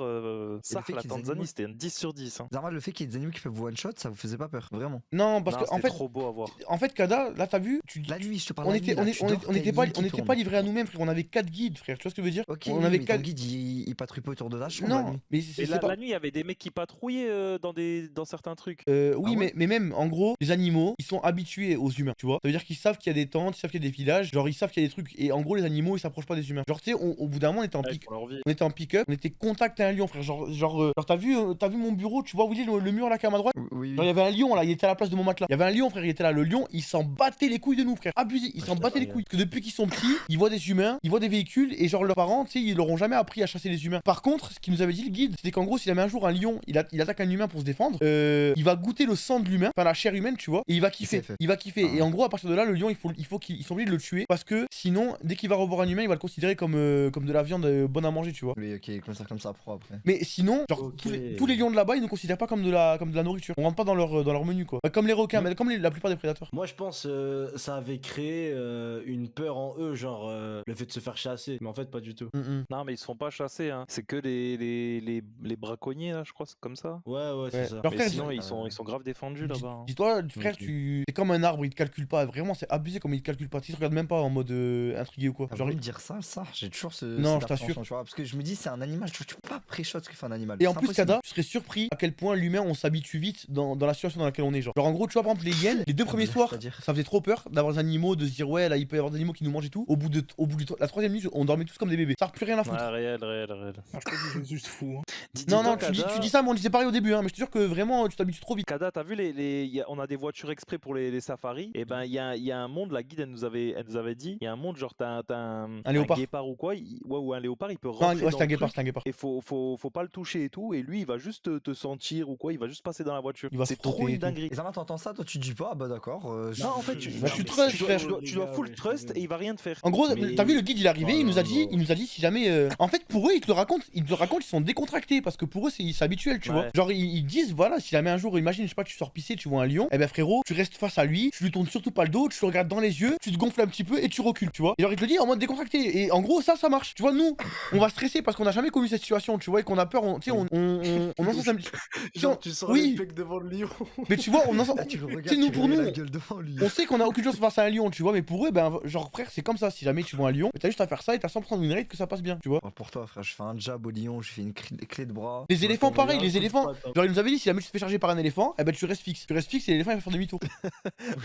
ça, fait la qu'ils aient Tanzanie, animaux- c'était un 10 sur 10. Hein. Zarma, le fait qu'il y ait des animaux qui peuvent vous one-shot, ça vous faisait pas peur, vraiment. Non, parce Non, que en c'était fait, trop beau à voir. Kada, là t'as vu, La nuit, je te parle on la était, nuit, là, on est- tu on dors, est- on t'as était une pas, île qui on était tourne. pas livrés à nous-mêmes, frère. On avait 4 guides, frère. Tu vois ce que je veux dire? Ok, On oui, avait mais ton 4. guide, il patrouille pas autour de ta chambre la Non, nuit. mais Et c'est pas. la nuit, il y avait des mecs qui patrouillaient dans certains trucs. Oui, Ah ouais mais même, en gros, les animaux, ils sont habitués aux humains, tu vois. Ça veut dire qu'ils savent qu'il y a des tentes, ils savent qu'il y a des villages, genre ils savent qu'il y a des trucs. Et en gros, les animaux, ils s'approchent pas des humains. Genre, tu sais, au bout d'un moment, on était en Ouais, pick. pour leur vie. On était en pick-up, on était contact à un lion, frère. Genre, t'as vu mon bureau, tu vois, Willy, le mur là qui est à ma droite? Oui, Genre, il y avait un lion là, il était à la place de mon matelas. Il y avait un lion, frère, il était là. Le lion, il s'en battait les couilles de nous, frère. Abusé, il Ouais, s'en je battait les t'avoue. couilles. Parce que depuis qu'ils sont petits, ils voient des humains, ils voient des véhicules, et genre leurs parents, tu sais, ils leur ont jamais appris à chasser les humains. Par contre, ce qu'il nous avait dit le guide, c'était qu'en gros, si jamais un jour un lion, il attaque un humain pour se défendre, il va goûter le sang de l'humain, enfin la chair humaine, tu vois, et il va kiffer. fait. Il va kiffer. Ah. Et en gros, à partir de là, le lion, ils sont obligés de le tuer, parce que sinon, dès qu'il va revoir un humain, il va le considérer comme de la viande bonne à manger, tu vois. Oui, ok, comme ça pro après. Mais sinon, genre, Ok. tous les lions de là-bas, ils ne considèrent pas comme de la nourriture. On rentre pas dans leur menu, quoi. Comme les requins, mais comme la plupart des prédateurs. Moi, je pense ça avait créé une peur en eux, genre le fait de se faire chasser. Mais en fait, pas du tout. Non, mais ils se font pas chasser. Hein. C'est que les braconniers, là, je crois, c'est comme ça. Ouais, Ouais. c'est ça. Genre, Mais frère, sinon, ils sont grave défendus là-bas. Hein. Dis-toi, frère, Ok. c'est comme un arbre, il te calcule pas. Vraiment, c'est abusé comme il te calcule pas. Tu te regardes même pas en mode intrigué ou quoi. T'as Genre, voulu me dire ça, j'ai toujours Non, cette je t'assure. appréhension, tu vois, parce que je me dis, c'est un animal, tu peux pas pré-shot ce que fait un animal. et en c'est plus, impossible. Kada, tu serais surpris à quel point l'humain, on s'habitue vite dans la situation dans laquelle on est. Genre, en gros, tu vois, par exemple, les hyènes, les 2 premiers soirs, C'est-à-dire ça faisait trop peur d'avoir des animaux, de se dire, ouais, là, il peut y avoir des animaux qui nous mangent et tout. Au bout de la 3ème nuit, on dormait tous comme des bébés. Ça n'a plus rien à foutre. Ouais, réel. Ah, je pense que c'est juste fou. Hein. Non, non, Dis-toi, tu dis ça, mais on disait pareil au début, hein, mais je te jure que vraiment, tu t'habitues trop vite. Kada, t'as vu on a des voitures exprès pour les safaris. Et ben il y a un monde, la guide elle nous avait dit, il y a un monde genre t'as un léopard. guépard ou quoi, ou un léopard, il peut Non, rentrer ouais, dans c'est un le guépard, truc. c'est un guépard. Et faut pas le toucher et tout, et lui il va juste te sentir ou quoi, il va juste passer dans la voiture. Il va se C'est trop frotter et une tout. dinguerie. Et Zama, t'entends ça, toi tu dis pas, ah bah d'accord. Non, en fait, Bah, je suis trust, frère. tu dois full trust et il va rien te faire. En gros, Mais- t'as vu le guide, il est arrivé, Oh il nous là a dit, là. il nous a dit si jamais. En fait, pour eux, ils te le racontent, ils sont décontractés parce que pour eux, c'est habituel, tu vois. Ouais. Genre, ils disent, voilà, si jamais un jour, imagine, je sais pas, tu sors pisser, tu vois un lion, eh ben frérot, tu restes face à lui, tu lui tournes surtout pas le dos, tu le regardes dans les yeux, tu te gonfles un petit peu et tu recules, tu vois. Et genre, il te le dit en mode décontracté. Et en gros, ça marche. Tu vois, nous, on va stresser parce qu'on a jamais connu cette situation, tu vois, et qu'on a peur, tu sais, on encense un petit. Genre, tu sors oui. les pecs devant le lion. Mais tu vois, on encense. Ah, tu le Tu sais, regardes, nous, tu pour lui mets nous, la gueule devant lui. on sait qu'on a aucune chance face à un lion, tu vois, mais pour eux, ben, genre, frère, c'est comme ça. Si jamais tu vois un lion, t'as juste à faire ça et t'as 100% de win rate que ça passe bien, tu vois. Oh, pour toi, frère, je fais un jab au lion, je fais une clé de bras. Les éléphants, pareil, les éléphants. Attends. Genre, il nous avait dit, si jamais tu te fais charger par un éléphant, eh ben tu restes fixe. Tu restes fixe et l'éléphant il va faire demi-tour.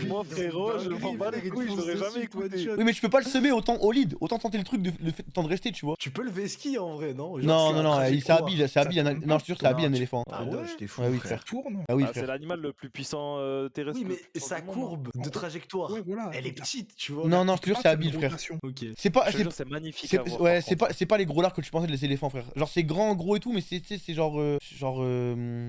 Moi frérot, je m'en bats les couilles, je l'aurais jamais écouté. Oui, mais tu peux pas le semer au lead. Autant tenter le truc le fait de temps de rester, tu vois. Tu peux le ski en vrai, non? Non, non, non, c'est habile, c'est habile. tourne Non, je te jure, c'est habile un Non, éléphant. Ah ouais? T'es fou. Ouais, oui, frère. frère. Tourne. Ah oui, Ah, c'est frère. l'animal le plus puissant terrestre. Oui, mais le plus puissant sa du monde. courbe de trajectoire, Ouais, voilà. elle est Donc, petite, tu vois. Non, non, je te jure, ah, c'est une habile, frère. rotation. Ok. C'est pas. Je te c'est- jure, c'est magnifique C'est à voir. ouais, par contre. c'est pas les gros lards que tu pensais les éléphants, frère. Genre c'est grand, gros et tout, mais c'est genre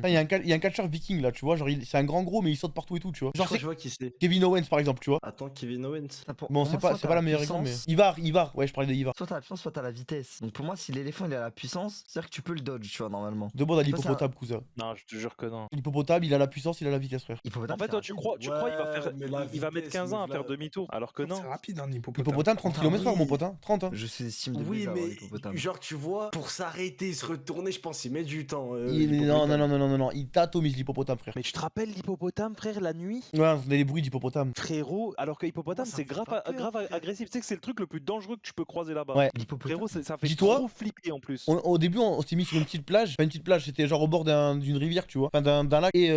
il y a un catcheur viking là, tu vois, genre c'est un grand gros mais il saute partout et tout, tu vois. Je Genre crois c'est que je vois qui c'est. Kevin Owens par exemple, tu vois. Attends, Kevin Owens. Bon, c'est pas la meilleure exemple, mais Ivar, ouais, je parlais d'Ivar. Soit t'as la puissance, soit t'as la vitesse. Donc pour moi, si l'éléphant il a la puissance, c'est-à-dire que tu peux le dodge, tu vois, normalement. Demande à Ça, c'est l'hippopotame, cousin. Non, je te jure que non. L'hippopotame, il a la puissance, il a la vitesse, frère. Hippopotame, En fait, c'est toi, tu rapide. crois il va faire, mais la il va mettre vitesse, 15 ans à mais faire là- demi-tour, alors que non. C'est rapide, un hippopotame. Hippopotame, 30 Ah, km/h, oui. mon pote, hein. 30, hein. Je sous-estime de Oui, baiser mais l'hippopotame. genre, tu vois, pour s'arrêter, se retourner, je pense qu'il met du temps. Non, l'hippopotame. non, il t'atomise l'hippopotame, frère. Mais tu te rappelles l'hippopotame, frère, la nuit? Ouais, on entendait les bruits d'hippopotame. Frérot, alors que hippopotame, Oh, ça c'est me fait grave, pas peur, grave frère. agressif. Tu sais que c'est le truc le plus dangereux que tu peux croiser là-bas. Ouais. L'hippopotame. Frérot, ça fait Dis-toi, trop flipper en plus. Au début, on s'est mis sur une petite plage. Enfin, une petite plage, c'était genre au bord d'une rivière, tu vois. Enfin, d'un lac. Et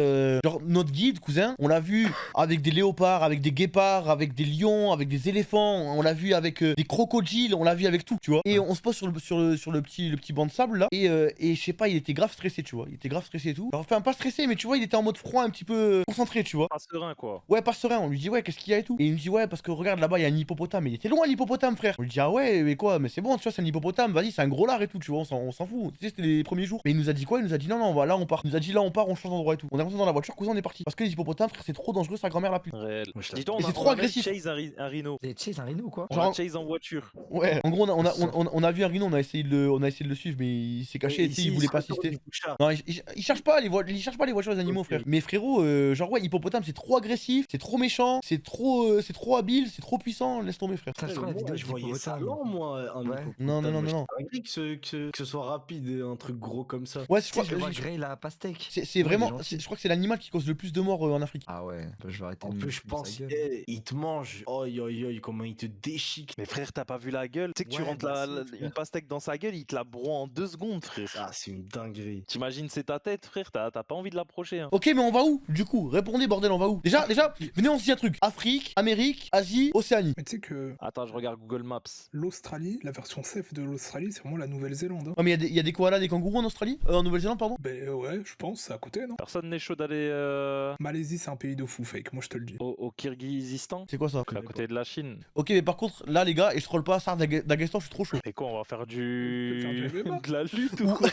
genre, notre guide, cousin, on l'a vu avec des léopards, avec des guépards, avec des lions, avec des éléphants. On l'a vu avec des crocodiles, on l'a vu avec tout, tu vois. Et on se pose sur le petit banc de sable là. Et je sais pas, il était grave stressé, tu vois. Il était grave stressé et tout. Alors, enfin, pas stressé, mais tu vois, il était en mode froid, un petit peu concentré, tu vois. Pas serein, quoi. Ouais, pas serein. On lui dit, ouais, qu'est-ce qu'il y a et tout. Et il nous dit, ouais, parce que regarde là-bas, il y a un hippopotame. Mais il était loin, l'hippopotame, frère. On lui dit, ah ouais, mais quoi, mais c'est bon, tu vois, c'est un hippopotame. Vas-y, c'est un gros lard et tout, tu vois, on s'en fout. Tu sais, c'était les premiers jours. Mais il nous a dit quoi? Il nous a dit, non, là, on part. Il nous a dit, là, on part, on change d'endroit et tout. On est rentré dans la voiture, cousin, on est parti. Parce que les hippopotames, frère, c'est trop dangereux, sa grand-mère la pute. Réel. Moi, je Dis-toi, Et on c'est a trop on a même agressif. chase un rhino. T'es chase un rhino ou quoi? On Genre- a chase en voiture. Ouais, en gros, on a vu un rhino, on a essayé de le suivre, mais il s'est caché, tu sais, il voulait pas assister. Non, il cherche pas il cherche pas les voitures, les animaux, frère. Mais frérot, genre, ouais, hippopotame, c'est trop agressif, c'est trop méchant, c'est trop habile, c'est trop puissant, laisse tomber, frère. Putain, je crois la vidéo Je voyais ça d'hippopotame. lent, moi. Un Ouais. hippopotame. Non. Dinguerie que ce soit rapide et un truc gros comme ça. Ouais, Tu sais, je le vois griller la pastèque. c'est vraiment, je crois que c'est l'animal qui cause le plus de morts en Afrique. Ah ouais, bah, je vais arrêter En de me plus, je foutre de pense, sa gueule. il te mange. Oi, comment il te déchique. Mais frère, t'as pas vu la gueule? Tu sais que tu Ouais, rentres bah si, frère. une pastèque dans sa gueule, il te la broie en 2 secondes, frère. Ah, c'est une dinguerie. T'imagines, c'est ta tête, frère, t'as pas envie de l'approcher. Hein. Ok, mais on va où, du coup? Répondez, bordel, on va où? Déjà, venez, on se dit un truc. Afrique, Amérique, Asie, Océanie. Mais tu sais que Attends, je regarde Google Maps. l'Australie, la version safe de l'Australie, c'est vraiment la Nouvelle-Zélande. Hein. Oh, mais il y a des koalas, des kangourous en Australie? En Nouvelle-Zélande, pardon? Ben ouais, je pense, c'est à côté, non? Personne n'est chaud d'aller Malaisie, c'est un pays de fou fake, moi je te le dis. au Kirghizistan? C'est quoi ça? C'est à côté de la Chine. Ok, mais par contre, là, les gars, et je troll pas, ça, Daghestan, je suis trop chaud. Et quoi, on va faire On peut faire du MMA. de la lutte ou quoi?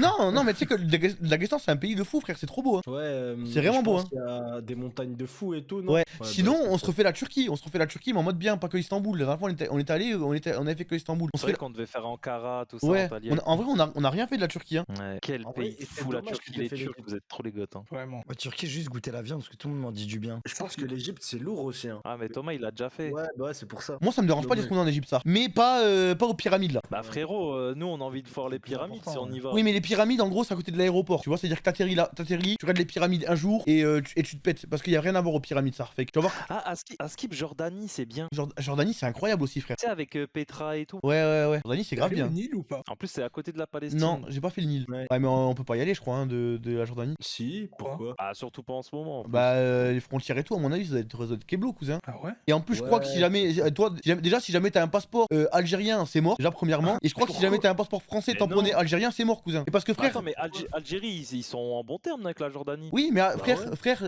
Non, mais tu sais que le Daghestan, c'est un pays de fou, frère, c'est trop beau, hein. Ouais, C'est vraiment je beau, pense hein. qu'il y a des montagnes de fous et tout, non? Ouais. bah, Sinon, c'est on se refait la Turquie, mais en mode bien, pas que Istanbul. La dernière fois, on était allé, on avait fait que Istanbul. On se C'est vrai fait qu'on devait faire Ankara, tout ça. Ouais, Antalya. en vrai, on a rien fait de la Turquie, hein. Ouais. Quel En vrai, pays c'est fou la dommage Turquie, que t'aies les fait Turcs, l'Égypte. vous êtes trop les gosses. Hein. Vraiment. Ouais, Turquie, juste goûter la viande parce que tout le monde m'en dit du bien. Je pense que l'Égypte, c'est lourd aussi. Hein. Ah, mais Thomas, il l'a déjà fait. Ouais, bah ouais, c'est pour ça. Moi, ça me dérange pas d'être qu'on est en Égypte, ça. Mais pas aux pyramides, là. Bah, frérot, nous, on a envie de voir les plus pyramides si important, on y va. Oui, mais les pyramides, en gros, c'est à côté de l'aéroport. Tu vois, c'est-à-dire que t'atterris là, tu regardes les pyramides un jour et tu te pètes. Parce qu'il y a rien à voir aux pyramides, ça. Fait que tu vas voir, Ah, Askip, Jordanie, c'est bien. Jordanie, c'est incroyable aussi, frère. Tu sais, avec Petra et tout. Ouais. Jordanie, c'est grave T'as allé bien. au Nil ou pas? En plus, c'est à côté de la Palestine. Non, j'ai pas fait le Nil. Ouais. Ouais, mais on peut pas y aller, je crois, hein, de la Jordanie. Si, pourquoi? Ah, surtout pas en ce moment. en plus. Bah, les frontières et tout, à mon avis, ça doit être Keblo, cousin. Ah ouais? Et en plus, je crois que si jamais, déjà, si jamais t'as un passeport algérien, c'est mort, déjà, premièrement. Et je crois que si jamais t'as un passeport français Mais tamponné non. algérien, c'est mort, cousin. Et parce que, Bah, frère. attends, mais Algérie, ils sont en bon terme avec la Jordanie. Oui, mais frère,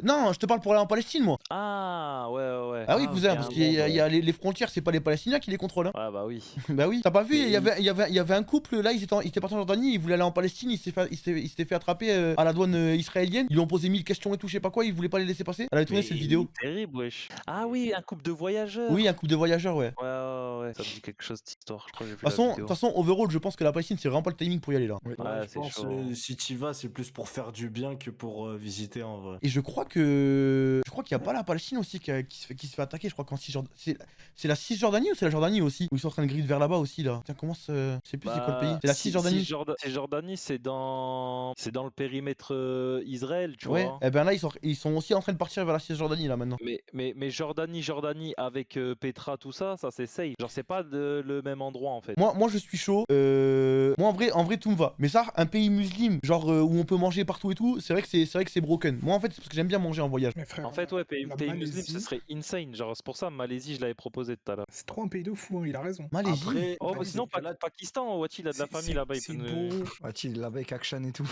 non, je te parle pour aller en Palestine, moi. Ah, ouais. Ah oui, Ah, cousin, ok, parce bon, qu'il y a les frontières, c'est pas les Palestiniens qui les contrôlent. Hein. Ouais, bah oui. Bah oui, t'as pas vu, Mais il y avait un couple là, ils étaient partis en Jordanie, ils voulaient aller en Palestine, il s'était fait attraper à la douane israélienne, ils lui ont posé 1000 questions et tout, je sais pas quoi, ils voulaient pas les laisser passer. Elle avait tourné Mais cette vidéo. Terrible, wesh. Ah oui, un couple de voyageurs. Oui, un couple de voyageurs, ouais. Ouais. Ça me dit quelque chose cette histoire. Je crois que j'ai vu De la vidéo. toute façon, overall, je pense que la Palestine, c'est vraiment pas le timing pour y aller là. Ouais, je c'est pense chaud. si t'y vas, c'est plus pour faire du bien que pour visiter en vrai. Et je crois qu'il y a pas la Palestine aussi qui se fait attaquer, je crois qu'en Cisjordanie. C'est la Cisjordanie ou c'est la Jordanie aussi? Où ils sont en train de griller vers là-bas aussi là. Tiens, comment ça. Je sais plus c'est quoi le pays. C'est la Cisjordanie. Cisjordanie, c'est dans le périmètre Israël, tu Ouais, vois. et ben là, ils sont aussi en train de partir vers la Cisjordanie là maintenant. Mais Jordanie avec Petra, tout ça c'est safe. Genre, c'est pas le même endroit en fait. Moi je suis chaud. Moi en vrai tout me va. Mais ça, un pays musulman, genre où on peut manger partout et tout, c'est vrai que c'est broken. Moi en fait c'est parce que j'aime bien manger en voyage. Mais frère, En fait, ouais, pays la musulman, Malaisie- ce serait insane. Genre, c'est pour ça, Malaisie, je l'avais proposé tout à l'heure. c'est trop un pays de fou, hein, il a raison. Malaisie. Après, Oh, dans mais ces sinon, cas-là, Pakistan, Wati, il a de la famille là-bas. Il C'est peut nous- beau. Ouais, tu là-bas avec Akshan et tout.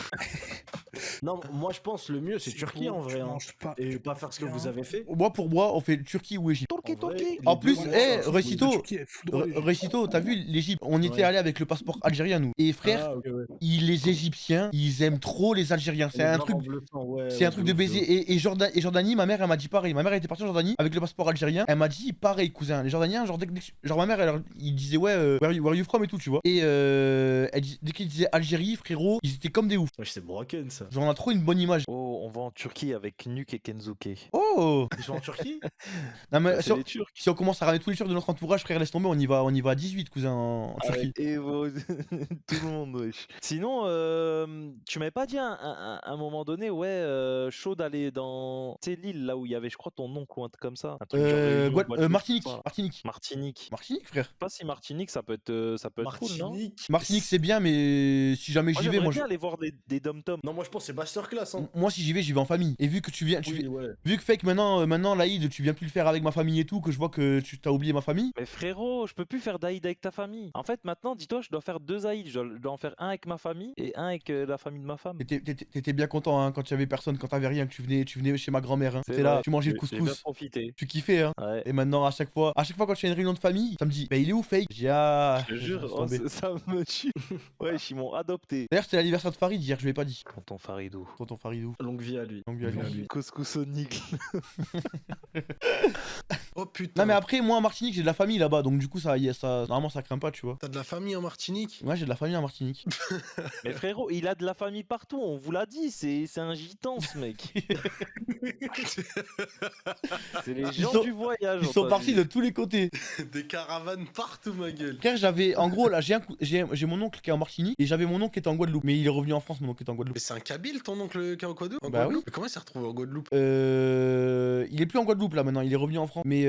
non, moi je pense le mieux c'est Turquie beau, en vrai. tu Hein. manges pas. Et pas faire ce que bien. vous avez fait. Moi pour moi, on fait Turquie ou Égypte. En vrai, En les plus, deux, eh, ça, Recito, La Turquie, elle foudroie les gens. Recito, t'as vu l'Égypte? On était Ouais. allé avec le passeport algérien nous. Et frère, Ah, ok, ouais. les Égyptiens, ils aiment trop les Algériens. C'est Les un Arabes truc. le sang, ouais, C'est ouais, un truc de ouf, baiser. Et Jordanie, ma mère, elle m'a dit pareil. Ma mère elle était partie en Jordanie avec le passeport algérien. Elle m'a dit pareil, cousin. Les Jordaniens, genre ma mère, il disait ouais, where you from et tout, tu vois. Et dès qu'il disait Algérie, frérot, ils étaient comme des oufs. Ouais, c'est broken ça. Genre, on a trop une bonne image. Oh, on va en Turquie avec Nuke et Kenzuke. Oh! Ils sont en Turquie? Non, mais C'est les Turcs. si on commence à ramener tous les Turcs de notre entourage, frère, laisse tomber, on y va à 18, cousin, en Turquie. Et tout le monde, wesh. Sinon, tu m'avais pas dit à un moment donné, ouais, chaud d'aller dans, tu sais, l'île là où il y avait, je crois, ton oncle ou un truc comme ça. Un truc genre Réunion, Guadeloupe, Martinique, tout ça. Martinique. Martinique. Frère. Je sais pas si Martinique, ça peut être cool, non? Martinique, c'est bien, mais si jamais Moi, j'y vais, j'aimerais moi, bien aller voir des dom-toms. Non, moi je pense que c'est masterclass. Hein. moi, si j'y vais en famille. Et vu que tu viens, Oui, ouais. vu que fake maintenant, l'Aïd, tu viens plus le faire avec ma famille et tout, que je vois que tu t'as oublié ma famille. Mais frérot, je peux plus faire d'Aïd avec ta famille. En fait, maintenant, dis-toi, je dois faire 2 Aïd. Je dois en faire un avec ma famille et un avec la famille de ma femme. T'étais bien content hein, quand tu avais personne, quand t'avais rien, que tu venais chez ma grand-mère. Hein. C'est T'étais là, vrai. tu mangeais le J'ai bien couscous. profité. Tu kiffais, hein. Ouais. Et maintenant, à chaque fois quand tu fais une réunion de famille, ça me dit, bah il est où fake? J'ai ah. Je te jure, laisse oh, tomber. ça me tue. Ouais, ils m'ont adopté. D'ailleurs, c'était l'anniversaire de Farid hier, je lui ai pas dit. Tonton Faridou. Tonton Faridou. Longue vie à lui. Donc, lui a dit. Couscous au niggle. Oh putain. Non mais après moi en Martinique j'ai de la famille là-bas donc du coup normalement ça craint pas tu vois. T'as de la famille en Martinique? Ouais j'ai de la famille en Martinique. Mais frérot, il a de la famille partout, on vous l'a dit, c'est un gitan ce mec. C'est les gens sont- du voyage. Ils on sont t'a partis dit. de tous les côtés. Des caravanes partout, ma gueule. Frère j'avais en gros là j'ai mon oncle qui est en Martinique et j'avais mon oncle qui était en Guadeloupe mais il est revenu en France mon oncle qui est en Guadeloupe. Mais c'est un Kabyle ton oncle qui est en Guadeloupe? Bah oui. Mais comment il s'est retrouvé en Guadeloupe? Il est plus en Guadeloupe là maintenant, il est revenu en France. Mais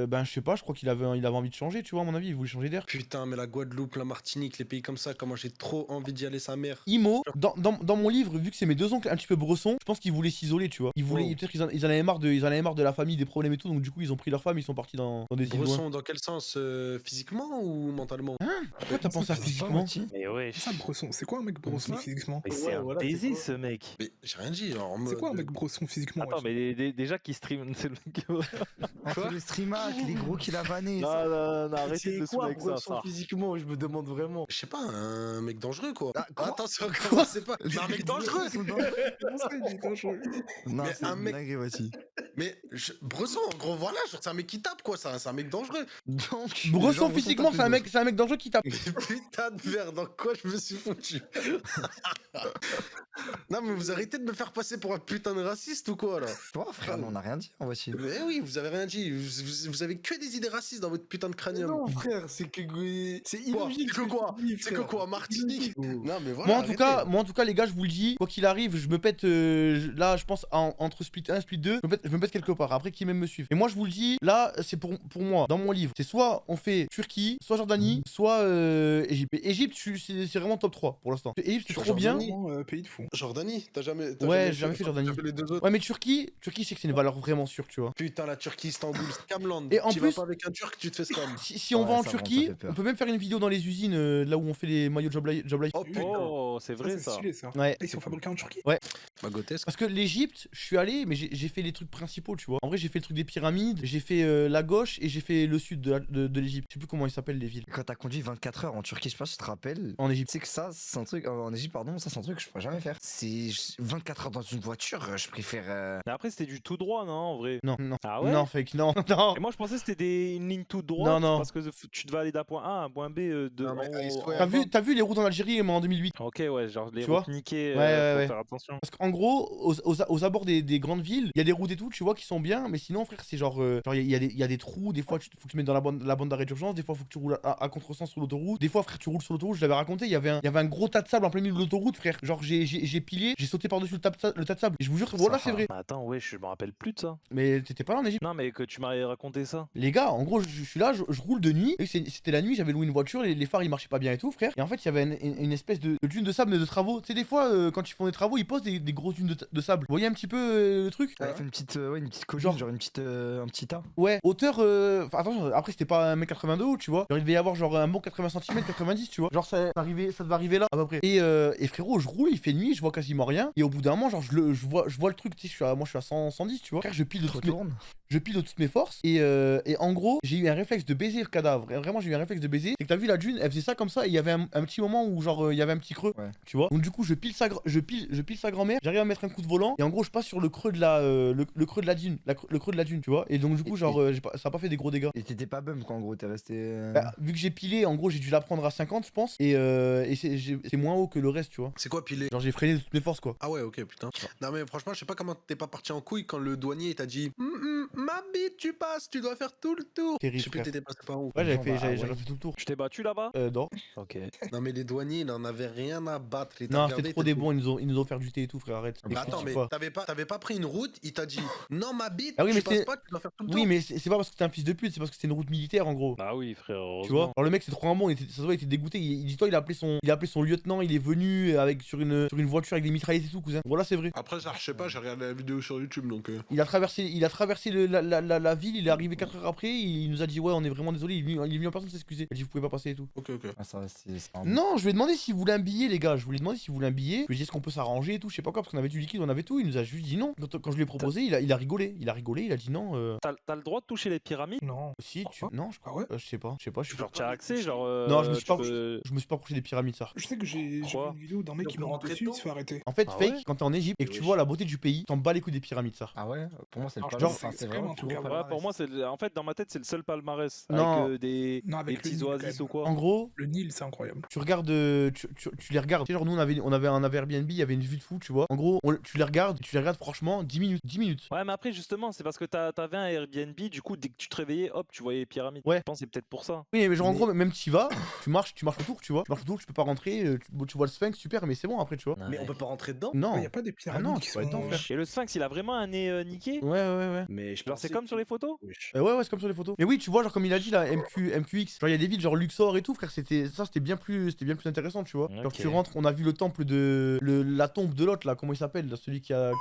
ben je sais pas, je crois qu'il avait envie de changer, tu vois, à mon avis, il voulait changer d'air. Putain, mais la Guadeloupe, la Martinique, les pays comme ça, comment j'ai trop envie d'y aller, sa mère. Imo, dans mon livre, vu que c'est mes deux oncles un petit peu bressons, je pense qu'ils voulaient s'isoler, tu vois. Ils voulaient, Oh. peut-être qu'ils en avaient marre de la famille, des problèmes et tout, donc du coup ils ont pris leur femme, ils sont partis dans des îles loin. Bresson, dans quel sens? Physiquement ou mentalement? Pourquoi t'as pensé à physiquement? Mais ouais, C'est ça, Bresson. C'est quoi un mec Bresson physiquement? mais c'est Ouais, un voilà, c'est baiser quoi ce mec. Mais j'ai rien dit, genre en C'est mode. quoi un mec Bresson physiquement? Attends, wesh mais déjà qui stream, c'est le mec. Entre les streamers, les gros qu'il a vanné. Non, arrêtez C'est de quoi sous avec ça. Bresson physiquement? Je me demande vraiment. Je sais pas, un mec dangereux quoi. Ah, quoi Attention, commencez pas. Mais un mec dangereux! Comment ça, il est dangereux? Non, Mais c'est un une mec- dinguerie, voici. Mais Bresson, en gros, voilà, genre, c'est un mec qui tape quoi, c'est un mec dangereux. Donc, Bresson les gens physiquement, vont c'est un mec dangereux qui tape. Mais putain de merde, dans quoi je me suis foutu? Non, mais vous arrêtez de me faire passer pour un putain de raciste ou quoi là? Toi, frère, on n'a rien dit, en voici. Mais oui, vous avez rien dit. Vous avez que des idées racistes dans votre putain de crânium. Non, frère, c'est que. C'est Quoi? illogique. C'est que quoi? ce dis, C'est que frère. quoi, Martinique? Non, mais voilà. Moi arrêtez. en tout cas les gars je vous le dis, quoi qu'il arrive je me pète là je pense entre split 1 split 2, je me pète quelque part après qui même me suivent. Et moi je vous le dis, là c'est pour moi, dans mon livre, c'est soit on fait Turquie, soit Jordanie, soit Égypte. Et Égypte c'est vraiment top 3 pour l'instant. Égypte c'est Sur trop bien. Jordanie. Vraiment, pays de fou. Jordanie, t'as jamais. Ouais, j'ai jamais fait Jordanie. T'as fait les deux autres. Ouais mais Turquie je sais que c'est une valeur vraiment sûre tu vois. Putain, la Turquie, Istanbul, Scamland. Et en Tu plus- vas pas avec un Turc, tu te fais scam. Si on Ouais, va en ça Turquie, fait peur. on peut même faire une vidéo dans les usines là où on fait les maillots Job Life. Oh putain. Oh, c'est vrai C'est ça. stylé ça. Ouais. Ils sont fabriqués en Turquie? Bah, grotesque. Parce que l'Égypte, je suis allé, mais j'ai fait les trucs principaux, tu vois. En vrai, j'ai fait le truc des pyramides, j'ai fait la gauche et j'ai fait le sud de l'Égypte. Je sais plus comment ils s'appellent les villes. Quand t'as conduit 24 heures en Turquie, je sais pas si tu te rappelles. En Égypte. Tu sais que ça, c'est un truc. En Égypte, pardon, ça, c'est un truc que je pourrais jamais faire. C'est 24 heures dans une voiture, je préfère. Mais après, c'était du tout droit, non, en vrai. Non, non. Ah ouais? Non, fake, non, non. Et moi, je pensais que c'était une ligne toute droite. Non, non. Parce que tu devais aller d'un point A à un point B de. Non, mais I swear. T'as vu les routes en Algérie, mais en 2008? Ok, ouais, genre les Tu vois routes niquées, Ouais, ouais, faut ouais. faire attention. Parce qu'en gros, aux abords des grandes villes, il y a des routes et tout, tu vois, qui sont bien, mais sinon, frère, c'est genre, il y a des trous, des fois, faut que tu mettes dans la bande d'arrêt d'urgence, des fois, faut que tu roules à contresens sur l'autoroute, des fois, frère, tu roules sur l'autoroute, je l'avais raconté, il y avait un gros tas de sable en plein milieu de l'autoroute, frère. Genre, j'ai pilé, j'ai sauté par-dessus le tas de sable. Et je vous jure, voilà, c'est vrai. Bah, attends, ouais, je me rappelle plus de ça. Mais t'étais pas là en Égypte? Non, mais que tu m'avais raconté ça. Les gars, en gros, je suis là, je roule de nuit. Et c'était la nuit, j'avais loué une voiture, les phares ils marchaient pas bien et tout, frère. Et en fait, il y avait une espèce de dune de sable, mais de travaux. Tu sais, des fois, quand ils font des travaux, ils posent des grosses dunes de sable. Vous voyez un petit peu le truc? Ouais, fait une petite colline, Genre- genre une petite, un petit tas. Ouais, hauteur. Enfin, attention, après, c'était pas 1m82 haut, tu vois. Genre, il devait y avoir genre un bon 80 cm, 90, tu vois. Genre, ça devait arriver là, à peu près. Et frérot, je roule, il fait nuit, je vois quasiment rien. Et au bout d'un moment, genre, je vois le truc, tu sais, moi, je suis à 110, tu vois. Frère, je pile de toutes mes, Retourne. je pile de toutes mes forces. Et en gros, j'ai eu un réflexe de baiser le cadavre. Vraiment, j'ai eu un réflexe de baiser. C'est que t'as vu la dune, elle faisait ça comme ça. Et il y avait un petit moment où, genre, il y avait un petit creux. Ouais. Tu vois. Donc, du coup, je pile sa grand-mère. J'arrive à mettre un coup de volant. Et en gros, je passe sur le creux de le creux de la dune. Le creux de la dune, tu vois. Et donc, du coup, genre, ça a pas fait des gros dégâts. Et t'étais pas bum quoi, en gros, t'es resté. Bah, vu que j'ai pilé, en gros, j'ai dû la prendre à 50, je pense. Et c'est moins haut que le reste, tu vois. C'est quoi pilé? Genre, j'ai freiné de toutes mes forces, quoi. Ah ouais, ok, putain. Non, mais franchement, je sais pas comment t'es pas parti en couille quand le douanier t'a dit ma bite, tu passes, tu dois faire tout le tour. Terrible, Je sais plus, frère. t'étais passé par où. Ouais, j'avais Genre, fait, bah, j'avais ouais. j'avais fait tout le tour. Tu t'es battu là-bas? Non. Ok. Non, mais les douaniers, ils en avaient rien à battre. Ils Non, t'ont c'était regardé, trop t'as des dit, bons, ils nous ont fait du thé et tout, frère, arrête. Bah attends, mais Pas. t'avais pas pris une route, il t'a dit non, ma bite, Ah oui, tu mais passes c'est- pas, tu dois faire tout le tour. Oui, mais c'est pas parce que t'es un fils de pute, c'est parce que c'était une route militaire en gros. Bah oui, frère. Tu vois, alors le mec c'est trop un bon, ça se voit, il était dégoûté. Dis-toi, il a appelé son lieutenant, il est venu sur une voiture avec des mitraillettes et tout, cousin. Voilà, c'est vrai. Après, ça, je sais pas, j'ai regardé la vidéo sur YouTube donc. Il a traversé la ville, il est arrivé 4 heures après, il nous a dit ouais, on est vraiment désolé, il est venu en personne s'excuser. Il a dit vous pouvez pas passer et tout. Ok, ok. Ah, ça, c'est un- Non, je lui ai demandé s'il voulait un billet, les gars. Je voulais demander s'il voulait un billet. Je lui ai dit est-ce qu'on peut s'arranger et tout, je sais pas quoi, parce qu'on avait du liquide, on avait tout. Il nous a juste dit non. Quand je lui ai proposé, il a rigolé. Il a rigolé, il a dit non. T'as le droit de toucher les pyramides? Non. Si, tu. Quoi Non, je crois. Ah ouais Je sais pas, je suis Genre, tu as accès, genre. Non, je me suis tu pas- peux- Je me suis pas approché des pyramides, ça. Je sais que j'ai vu Quoi une vidéo d'un mec Donc, qui le monte rentrer dessus, il tôt se fait arrêter. En fait, Ah fake, ouais quand t'es en Égypte et que tu Wesh. vois la beauté du pays, t'en bats les coups des pyramides, ça. Ah ouais, pour moi, c'est le Alors, pas je mal. pense que Enfin, c'est c'est quand vraiment Carrément, non, en tout gros cas. palmarès. Ouais, pour moi, en fait, dans ma tête, c'est le seul palmarès. Non. Avec des, Non, avec des le petits Nil, oasis quand ou même. quoi. En gros, Le Nil, c'est incroyable. tu regardes, tu les regardes. Tu sais, genre nous on avait un Airbnb, il y avait une vue de fou, tu vois. En gros, tu les regardes franchement 10 minutes, 10 minutes. Ouais, mais après, justement, c'est parce que t'avais un Airbnb, du coup, dès que tu te réveillais, hop, tu voyais les pyramides. Ouais. Je pense que c'est peut-être pour ça. Oui, mais genre en Mais- gros, même tu y vas, tu marches autour, tu vois. Tu marches autour, tu peux pas rentrer, tu vois le Sphinx, super, mais c'est bon après, tu vois. Mais on peut pas rentrer dedans. Non. Il n'y a pas des pyramides non, qui tu peux être dedans, sont. frère. Et le Sphinx, il a vraiment un nez niqué. Ouais. Mais je Genre, pensais c'est comme que- sur les photos. Wesh. Ouais, c'est comme sur les photos. Mais oui, tu vois, genre comme il a dit là, MQX, genre il y a des villes genre Luxor et tout, frère, c'était bien plus intéressant, tu vois. Genre Ok. tu rentres, on a vu le temple de la tombe de l'autre là, comment il s'appelle, là, celui qui a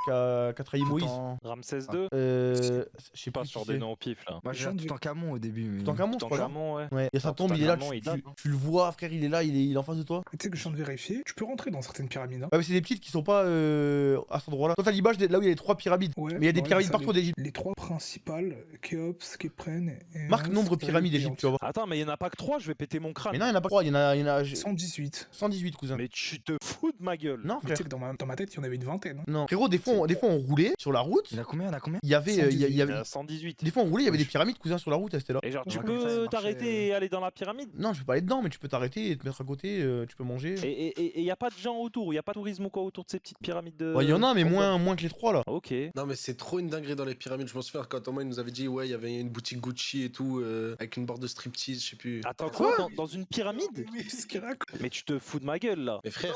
trahi Moïse. Ramsès II. Je sais Pas pas sur qui des c'est. noms au pif là. Moi, j'ai Jean de- tout en camon au début. Mais... Toutankhamon, je crois. non Toutankhamon, ouais. Ouais, il y a sa Ah, tombe, il est là, Toutankhamon, il date, hein. tu le vois, frère, il est là, il est en face de toi. Tu sais que je viens de vérifier, tu peux rentrer dans certaines pyramides. Hein. Ouais, mais c'est des petites qui sont pas à cet endroit-là. Toi, t'as l'image là où il y a les 3 pyramides. Ouais, Mais il y a des ouais, pyramides ça, partout d'Égypte. Les trois principales, Khéops, Képhren et. Marque nombre de pyramides d'Égypte, tu vas voir. Attends, mais il y en a pas que 3, je vais péter mon crâne. Mais non, il y en a pas 3, il y en a 118. 118, cousin. Mais tu te fous de ma gueule. Non, Mais tu frère. sais que dans ma tête, il y en avait une vingtaine. Hein. Non. Frérot, des fois, on roulait sur la route. Il y en a combien? Il y en a combien? Il y avait. il y 118. avait... 118. Des fois, on roulait, il y avait des pyramides, cousin, sur la route, elles étaient là. Et genre, tu Ouais, comme ça, ça peux marchait, t'arrêter et aller dans la pyramide. Non, je peux pas aller dedans, mais tu peux t'arrêter et te mettre à côté, tu peux manger. Et y a pas de gens autour, y a pas de tourisme ou quoi autour de ces petites pyramides de. Ouais, il y en a, mais Pourquoi moins que les 3 là. Ok. Non mais c'est trop une dinguerie dans les pyramides. Je m'en souviens quand Thomas il nous avait dit ouais il y avait une boutique Gucci et tout avec une barre de striptease, je sais plus. Attends, quoi dans une pyramide? Qu'est-ce qu'il raconte? Mais tu te fous de ma gueule là. Mais frère,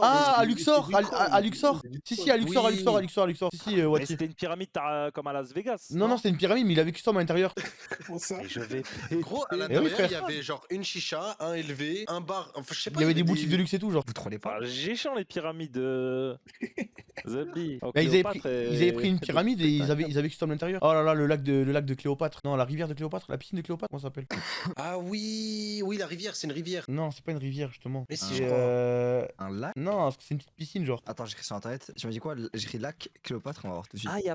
Ah, à Luxor, à Luxor. Si, à Luxor, à Oui. Luxor, à Luxor, à Luxor. Si, Mais Wati. c'était une pyramide comme à Las Vegas. Non, c'était une pyramide, mais il avait custom à l'intérieur. Comment ça? Et je vais. gros à oui, l'intérieur frère. il y avait genre une chicha, un élevé, un bar, enfin je sais pas. Il y avait des boutiques de luxe et tout, genre. Vous trollez pas? Enfin, j'ai chiant les pyramides. Zabi. Bah, ils avaient pris une pyramide et ils avaient custom à l'intérieur. Oh là là, le lac de Cléopâtre. Non, la rivière de Cléopâtre, la piscine de Cléopâtre, comment ça s'appelle? Ah oui, la rivière, c'est une rivière. Non, c'est pas une rivière, justement. Mais si Ah. je C'est crois. Un lac? Non, parce que c'est une petite piscine, genre. Attends, j'écris sur internet. Tu m'as dit quoi? J'écris lac Cléopâtre, on va voir tout de suite. Ah, y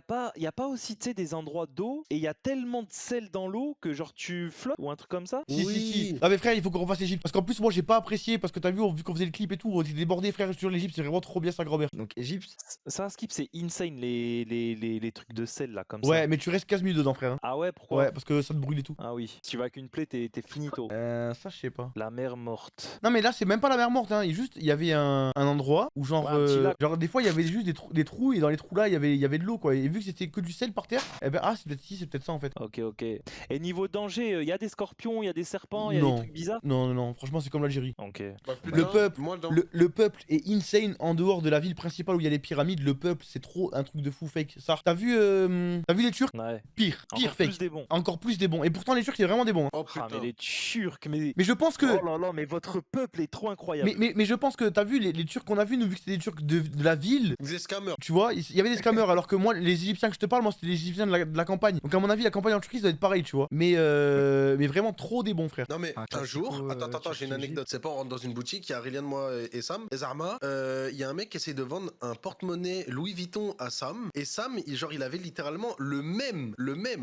a pas aussi, tu sais, des endroits d'eau et il y a tellement de sel dans l'eau que genre tu flottes ou un truc comme ça? Si. Ah mais frère, il faut qu'on refasse l'Egypte. Parce qu'en plus, moi, j'ai pas apprécié. Parce que t'as vu qu'on faisait le clip et tout, on était débordé, frère, sur l'Egypte. C'est vraiment trop bien, sa grand-mère. Donc, Égypte. Ça, Skip, c'est insane les trucs de sel là, comme ça. Ouais, mais tu restes 15 minutes dedans, frère. hein. Ah ouais, pourquoi? Ouais, parce que ça te brûle et tout. Ah oui, si tu vas avec une plaie, t'es finito. Ça, je sais pas. La mer morte. Non, mais là, c'est même pas la mer morte, hein. Il y avait un endroit où, genre, Ouais, un petit lac. genre, des fois, il y avait juste des trous, et dans les trous là, il y avait de l'eau, quoi. Et vu que c'était que du sel par terre, eh ben, c'est peut-être ça en fait. Ok. Et niveau danger, il y a des scorpions, il y a des serpents, il y a Non. des trucs bizarres? Non, franchement, c'est comme l'Algérie. Ok. Bah, Le putain, peuple, moi, dans- le peuple est insane en dehors de la ville principale où il y a les pyramides. Le peuple, c'est trop un truc de fou fake. Ça, t'as vu les Turcs? Ouais. Pire Encore fake. plus des bons. Encore plus des bons. Et pourtant, les Turcs, c'est vraiment des bons. hein. Oh Ah, putain. mais les Turcs, mais. Mais je pense que. Oh là là, mais votre peuple est trop incroyable. Mais je pense que t'as vu les Turcs qu'on a vu, nous, vu que c'était des Turcs de la ville. Des scammers. Tu vois, il y avait des scammers, alors que moi, les Égyptiens que je te parle, moi, c'était les Égyptiens de la campagne. Donc, à mon avis, la campagne en Turquie, ça doit être pareil, tu vois. Mais vraiment trop des bons, frère. Non mais Un un classico, jour, attends, j'ai une Turquie, anecdote. C'est pas on rentre dans une boutique, il y a Aurélien, moi et Sam, et Zarma. Il y a un mec qui essaie de vendre un porte-monnaie Louis Vuitton à Sam, et Sam, il avait littéralement le même,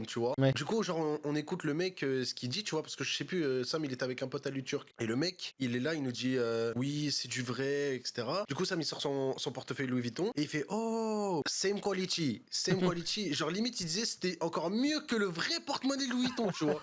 tu vois. Ouais. Du coup, genre on écoute le mec ce qu'il dit, tu vois, parce que je sais plus, Sam il est avec un pote à lui turc, et le mec, il est là, il nous dit oui c'est du vrai, etc. Du coup Sam il sort son portefeuille Louis Vuitton et il fait oh same quality, genre limite il disait c'était encore mieux que le vrai porte-monnaie Louis Vuitton, tu vois.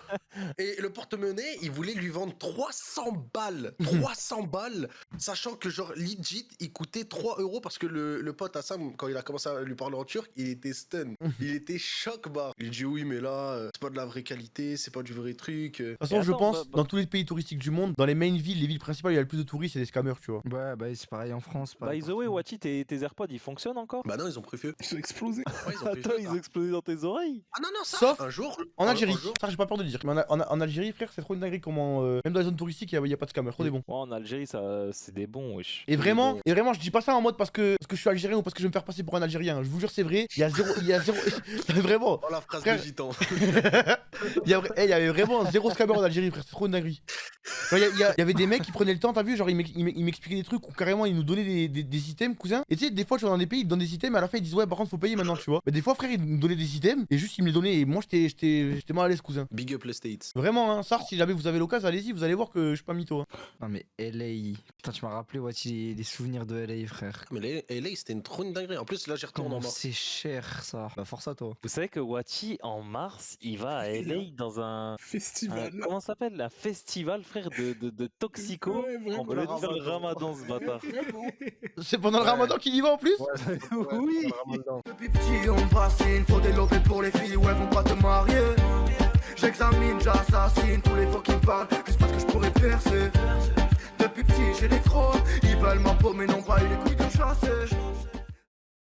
Et le porte-monnaie, il voulait lui vendre 300 balles. 300 balles, sachant que genre legit, il coûtait 3 euros parce que le pote à Sam, quand il a commencé à lui parler en turc, il était stun. Il était choc barre. Il dit oui, mais là, c'est pas de la vraie qualité, c'est pas du vrai truc. De toute façon, Et je attends, pense, bah- dans tous les pays touristiques du monde, dans les main villes, les villes principales, il y a le plus de touristes, il y a des scammers, tu vois. Ouais, bah c'est pareil en France. By the way, Wati, tes AirPods, ils fonctionnent encore? Bah non, ils ont pris feu. Ils ont explosé. Ouais, ils ont pris Attends, feu. ils ont explosé dans tes oreilles? Ah non, ça, Sauf un jour. En un Algérie, jour- ça j'ai pas peur de le dire. Mais en Algérie, frère, c'est trop une dinguerie comment. Même dans les zones touristiques, il y a pas de scammers, trop des bons. Ouais, en Algérie, ça, c'est des bons, wesh. Et vraiment, je dis pas ça en mode parce que je suis algérien ou parce que je vais me faire passer pour un Algérien. Je vous jure, c'est vrai. Il y a zéro. Vraiment. Oh la phrase Frère. de gitan. Il y avait vraiment zéro scammer en Algérie, frère. C'est trop une dinguerie. Genre, il y avait des mecs qui prenaient le temps, t'as vu, genre ils m'expliquaient des trucs où carrément ils nous donnaient des items, cousin. Et tu sais, des fois, tu vas dans des pays, ils te donnent des items et à la fin ils disent ouais, par contre, faut payer maintenant, tu vois. Mais des fois, frère, ils nous donnaient des items et juste ils me les donnaient et moi j'étais mal à l'aise, cousin. Big up les States. Vraiment, hein, ça, si jamais vous avez l'occasion, allez-y, vous allez voir que je suis pas mytho. Hein. Non, mais LA. Putain, tu m'as rappelé, Wati, les souvenirs de LA, frère. Mais LA, c'était trop une dinguerie. En plus, là, j'y retourne en Comment mort. c'est cher ça. Bah, force à toi. Vous savez savais que Wachi, en mars, il va à LA dans un Festival. comment ça s'appelle? Un festival, frère, de toxico. Ouais, En vraiment. lieu de faire le ramadan, ce bâtard. Vraiment. C'est pendant le Ouais. ramadan qu'il y va en plus. Oui. Depuis petit on me fascine, faut des lovés pour les filles, ouais vont pas te marier. J'examine, j'assassine tous les fois qui me parlent, juste parce que je pourrais percer. Depuis petit j'ai les crocs, ils veulent ma peau mais non pas eu les couilles de chasser.